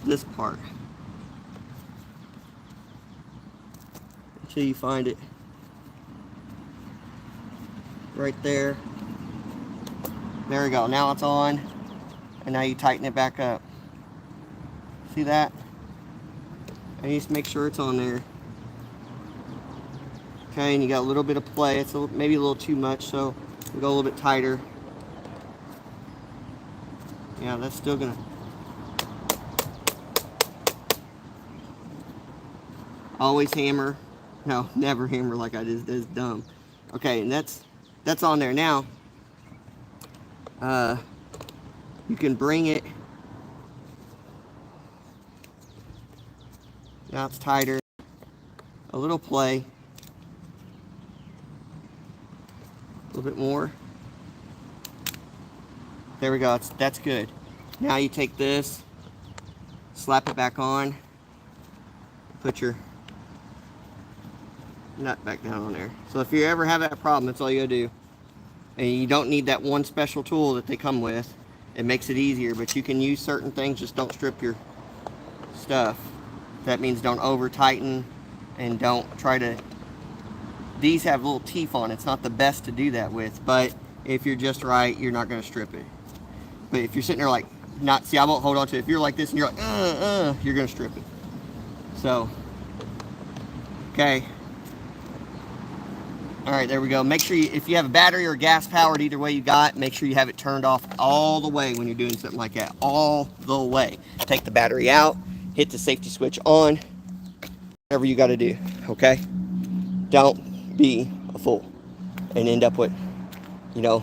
[SPEAKER 1] this part until you find it right there. There we go. Now it's on, and now you tighten it back up. See that? And you just make sure it's on there. Okay, and you got a little bit of play. It's maybe a little too much, so we'll go a little bit tighter. Yeah, that's still gonna. Always hammer. No, never hammer like I did. That's dumb. Okay, and that's on there now. You can bring it. Now it's tighter. A little play. A little bit more. There we go. That's good. Now you take this, slap it back on, put your nut back down on there. So if you ever have that problem, that's all you gotta do. And you don't need that one special tool that they come with. It makes it easier, but you can use certain things, just don't strip your stuff. That means don't over tighten and don't try to, these have little teeth on it. It's not the best to do that with, but if you're just right, you're not gonna strip it. But if you're sitting there like, not, see, I won't hold on to it. If you're like this and you're like, you're gonna strip it. So, okay. All right, there we go. Make sure if you have a battery or gas powered, either way you got, make sure you have it turned off all the way when you're doing something like that. All the way. Take the battery out, hit the safety switch on, whatever you got to do, okay? Don't be a fool and end up with, you know,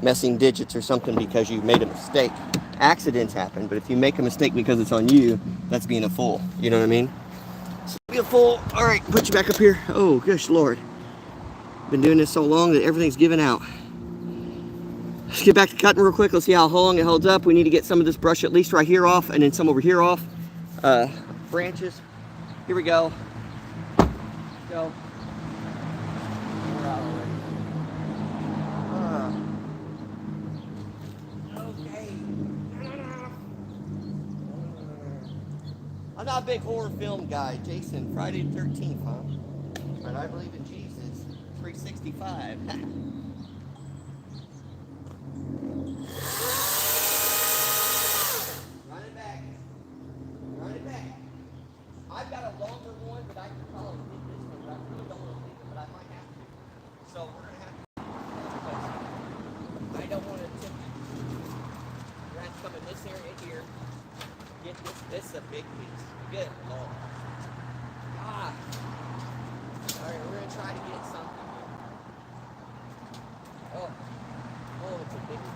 [SPEAKER 1] messing digits or something because you made a mistake. Accidents happen, but if you make a mistake because it's on you, that's being a fool. You know what I mean? So be a fool. All right, put you back up here. Oh, gosh, Lord. Been doing this so long that everything's given out. Let's get back to cutting real quick. Let's see how long it holds up. We need to get some of this brush at least right here off and then some over here off. Branches. Here we go. Go. Okay. I'm not a big horror film guy. Jason, Friday the 13th, huh? But I believe in Jesus. 365. Run it back. Run it back. I've got a longer one, but I can probably get this one. But I really don't want to leave it, but I might have to. So we're going to have to. I don't want to tip you. We're going to have to come in this area here. Get this. This is a big piece. Good Lord. Ah. All right, we're going to try to get something. Oh, it's a big one.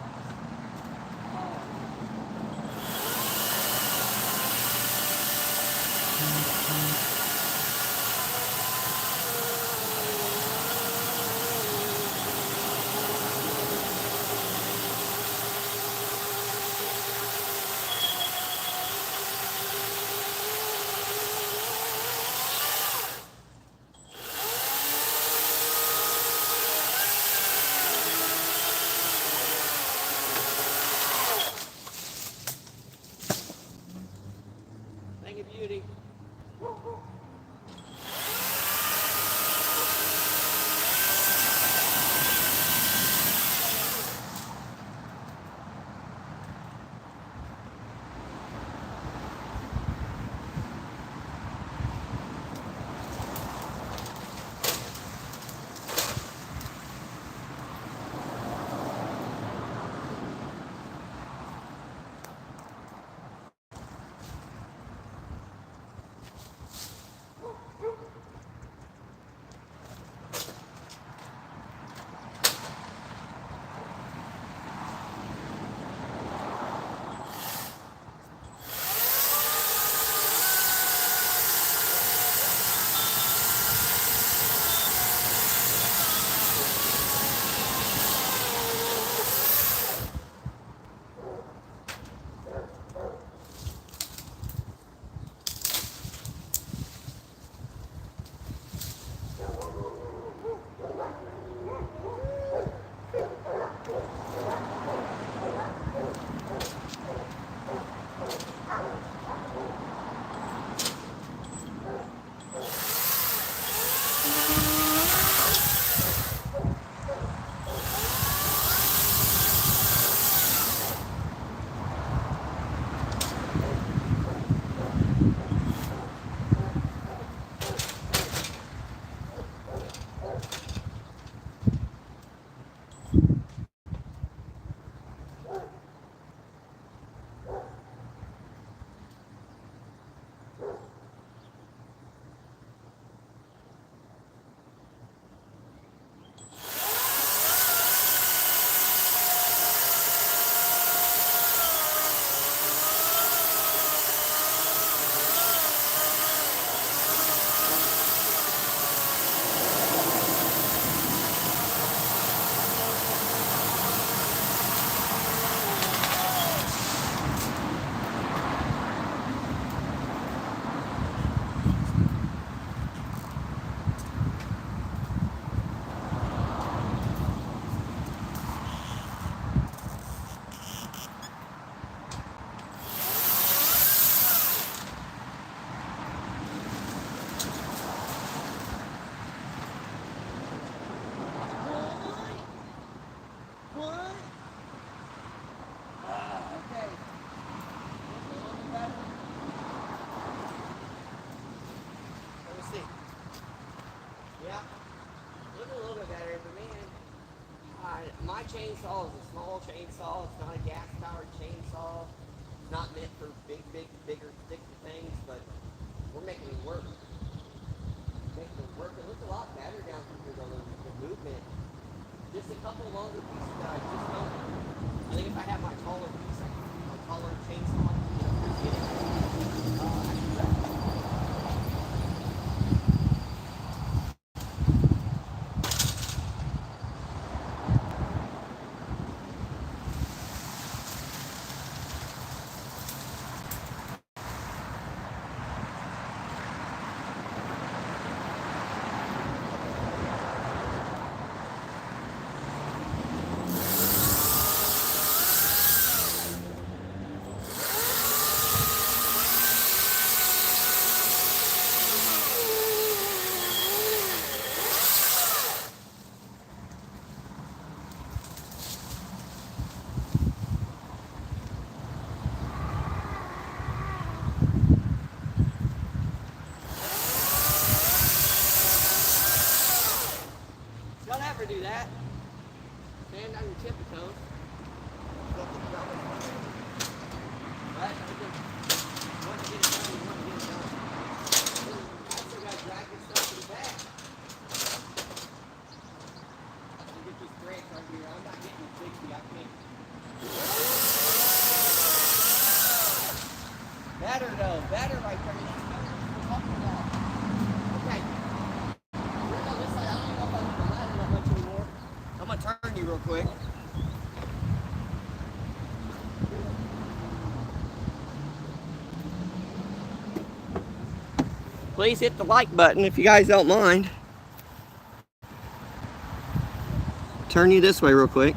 [SPEAKER 1] my chainsaw is a small chainsaw. It's not a gas-powered chainsaw. It's not meant for bigger, thicker things, but we're making it work. Making it work. It looks a lot better down here though, the movement. Just a couple longer pieces that I just don't. I think if I have my taller piece, my taller chainsaw, get it. Don't ever do that. Stand on your tippy toes. But once you get it done, you want to get it done. I still got to drag this stuff to the back. You get these brakes right here. I'm not getting 60. I can't. Better though. Better right there. That's what we're talking about. Okay. We're on this side. I don't know if I need to ladder that much anymore. I'm going to turn you real quick. Please hit the like button if you guys don't mind. Turn you this way real quick.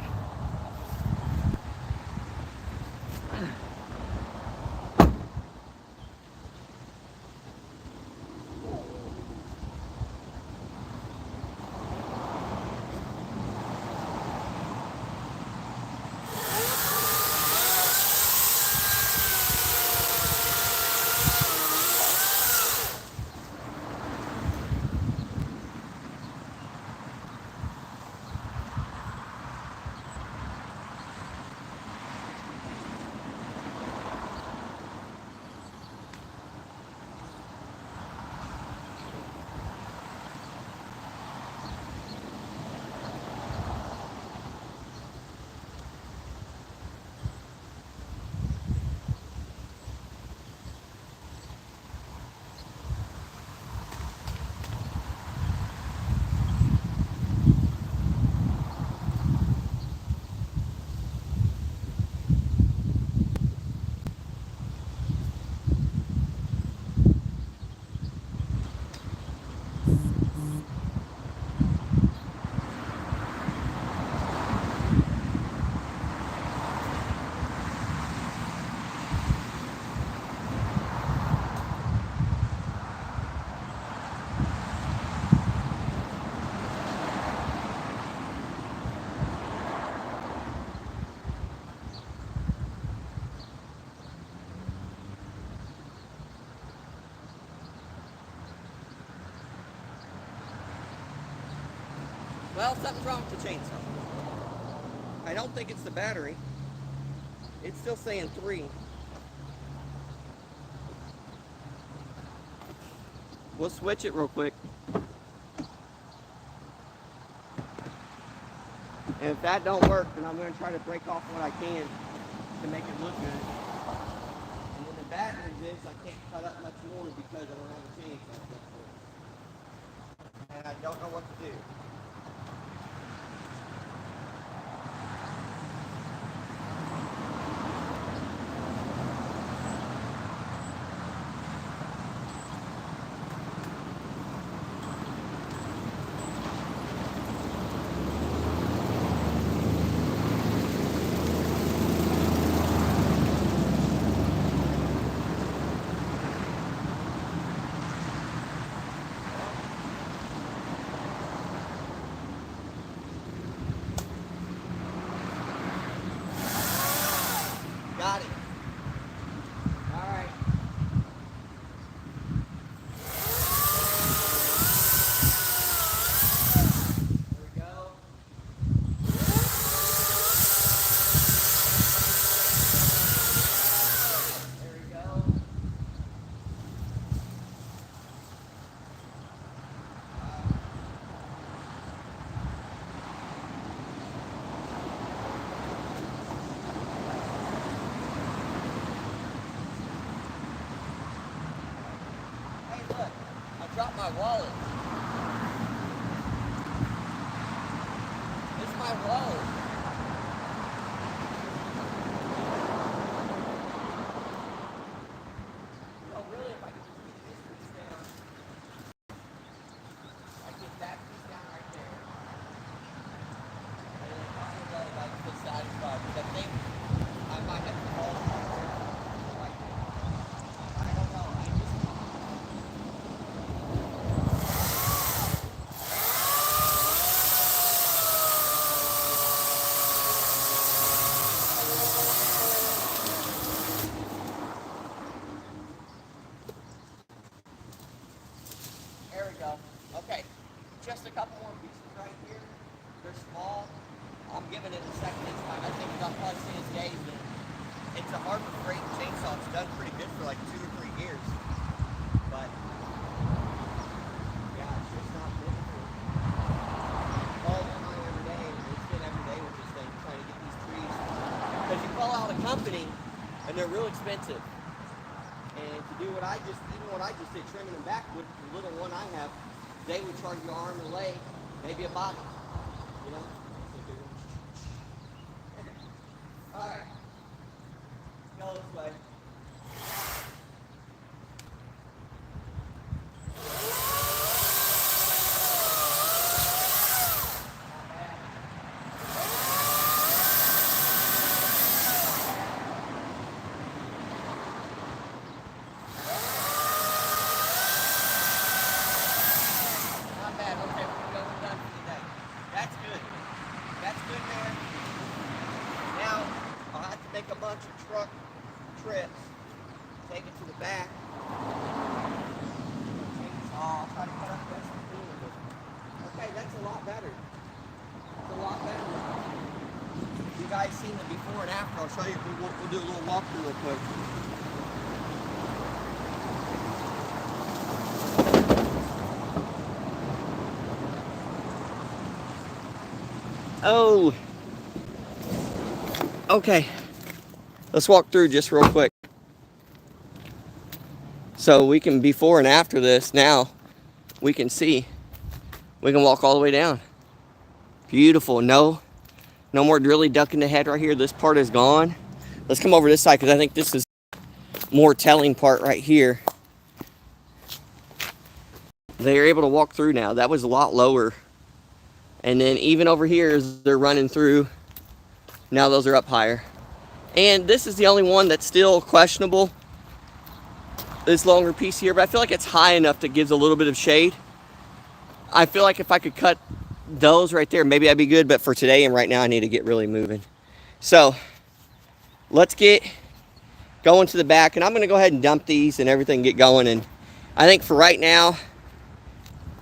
[SPEAKER 1] Well, something's wrong with the chainsaw. I don't think it's the battery. It's still saying 3. We'll switch it real quick. And if that don't work, then I'm going to try to break off what I can to make it look good. And then the bad news is I can't cut up much more because I don't have a chainsaw. And I don't know what to do. my wallet. It's my wallet. Oh, really? If I could just get this piece down, I get that piece down right there. And then probably let it like feel satisfied. Because I think I might have to hold it. Like, I don't know. I just. There we go. Okay, just a couple more pieces right here. They're small. I'm giving it a second this time. I think I'll probably see his days, but it's a Harbor Freight chainsaw. It's done pretty good for like 2 or 3 years. But yeah, it's just not difficult. All the time every day, and it's been every day with this thing, trying to get these trees. Because you call out a company, and they're real expensive. And to do what I just, even what I just did, trimming them back with the little one I have, they would charge you an arm and a leg, maybe a body, you know? All right, go this way. Not bad. Okay, we're done for today. That's good. That's good there. Now, I'll have to make a bunch of truck trips. Take it to the back. I'll try to cut up the best I can with it. Okay, that's a lot better. It's a lot better. You guys seen the before and after. I'll show you. We'll do a little walkthrough real quick. Oh, okay. Let's walk through just real quick. So we can, before and after this, now we can see. We can walk all the way down. Beautiful. No more really ducking the head right here. This part is gone. Let's come over this side because I think this is more telling part right here. They're able to walk through now. That was a lot lower. And then even over here as they're running through, now those are up higher. And this is the only one that's still questionable, this longer piece here, but I feel like it's high enough that gives a little bit of shade. I feel like if I could cut those right there, maybe that'd be good, but for today and right now I need to get really moving. So let's get going to the back, and I'm gonna go ahead and dump these and everything, get going. And I think for right now,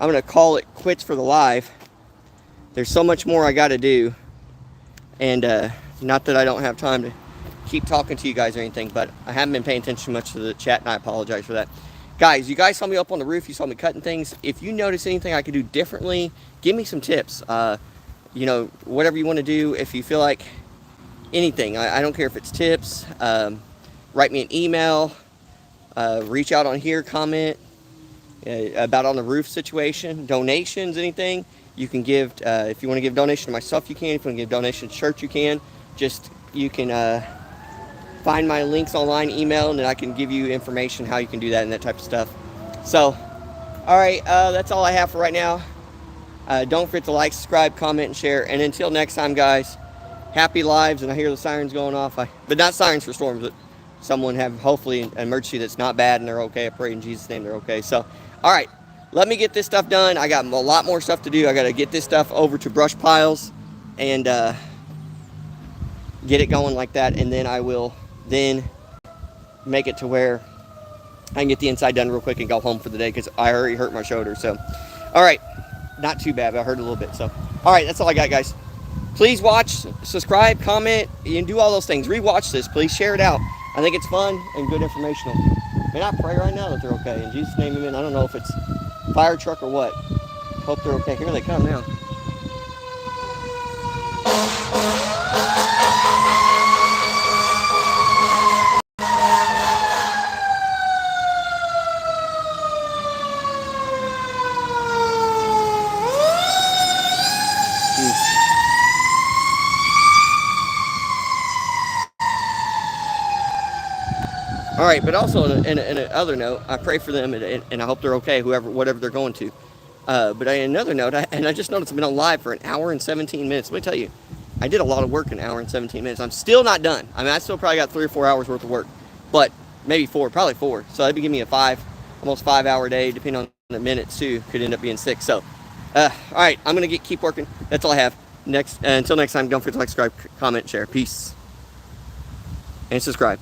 [SPEAKER 1] I'm gonna call it quits for the live. There's so much more I gotta do, and not that I don't have time to keep talking to you guys or anything, but I haven't been paying attention much to the chat, and I apologize for that. Guys, you guys saw me up on the roof, you saw me cutting things. If you notice anything I could do differently, give me some tips. You know, whatever you want to do, if you feel like anything, I don't care if it's tips, write me an email, reach out on here, comment about on the roof situation, donations, anything. You can give, if you want to give donation to myself, you can. If you want to give donation to church, you can. Just, you can find my links online, email, and then I can give you information how you can do that and that type of stuff. So, all right, that's all I have for right now. Don't forget to like, subscribe, comment, and share. And until next time, guys, happy lives. And I hear the sirens going off. But not sirens for storms, but someone have hopefully an emergency that's not bad and they're okay. I pray in Jesus' name they're okay. So, all right, let me get this stuff done. I got a lot more stuff to do. I got to get this stuff over to brush piles and get it going like that. And then I will then make it to where I can get the inside done real quick and go home for the day because I already hurt my shoulder. So, all right, not too bad, but I hurt a little bit. So, all right, that's all I got, guys. Please watch, subscribe, comment, and do all those things. Rewatch this. Please share it out. I think it's fun and good informational. Man, I pray right now that they're okay. In Jesus' name, amen. I don't know if it's fire truck or what. Hope they're okay. Here they come now. All right, but also in another note, I pray for them, and I hope they're okay, whatever they're going to. But another note, and I just noticed I've been on live for an hour and 17 minutes. Let me tell you, I did a lot of work in an hour and 17 minutes. I'm still not done. I mean, I still probably got 3 or 4 hours worth of work, but maybe 4, probably 4. So that'd be giving me a almost 5-hour day, depending on the minutes too. Could end up being 6. So, all right, I'm gonna keep working. That's all I have. Until next time, don't forget to like, subscribe, comment, share. Peace, and subscribe.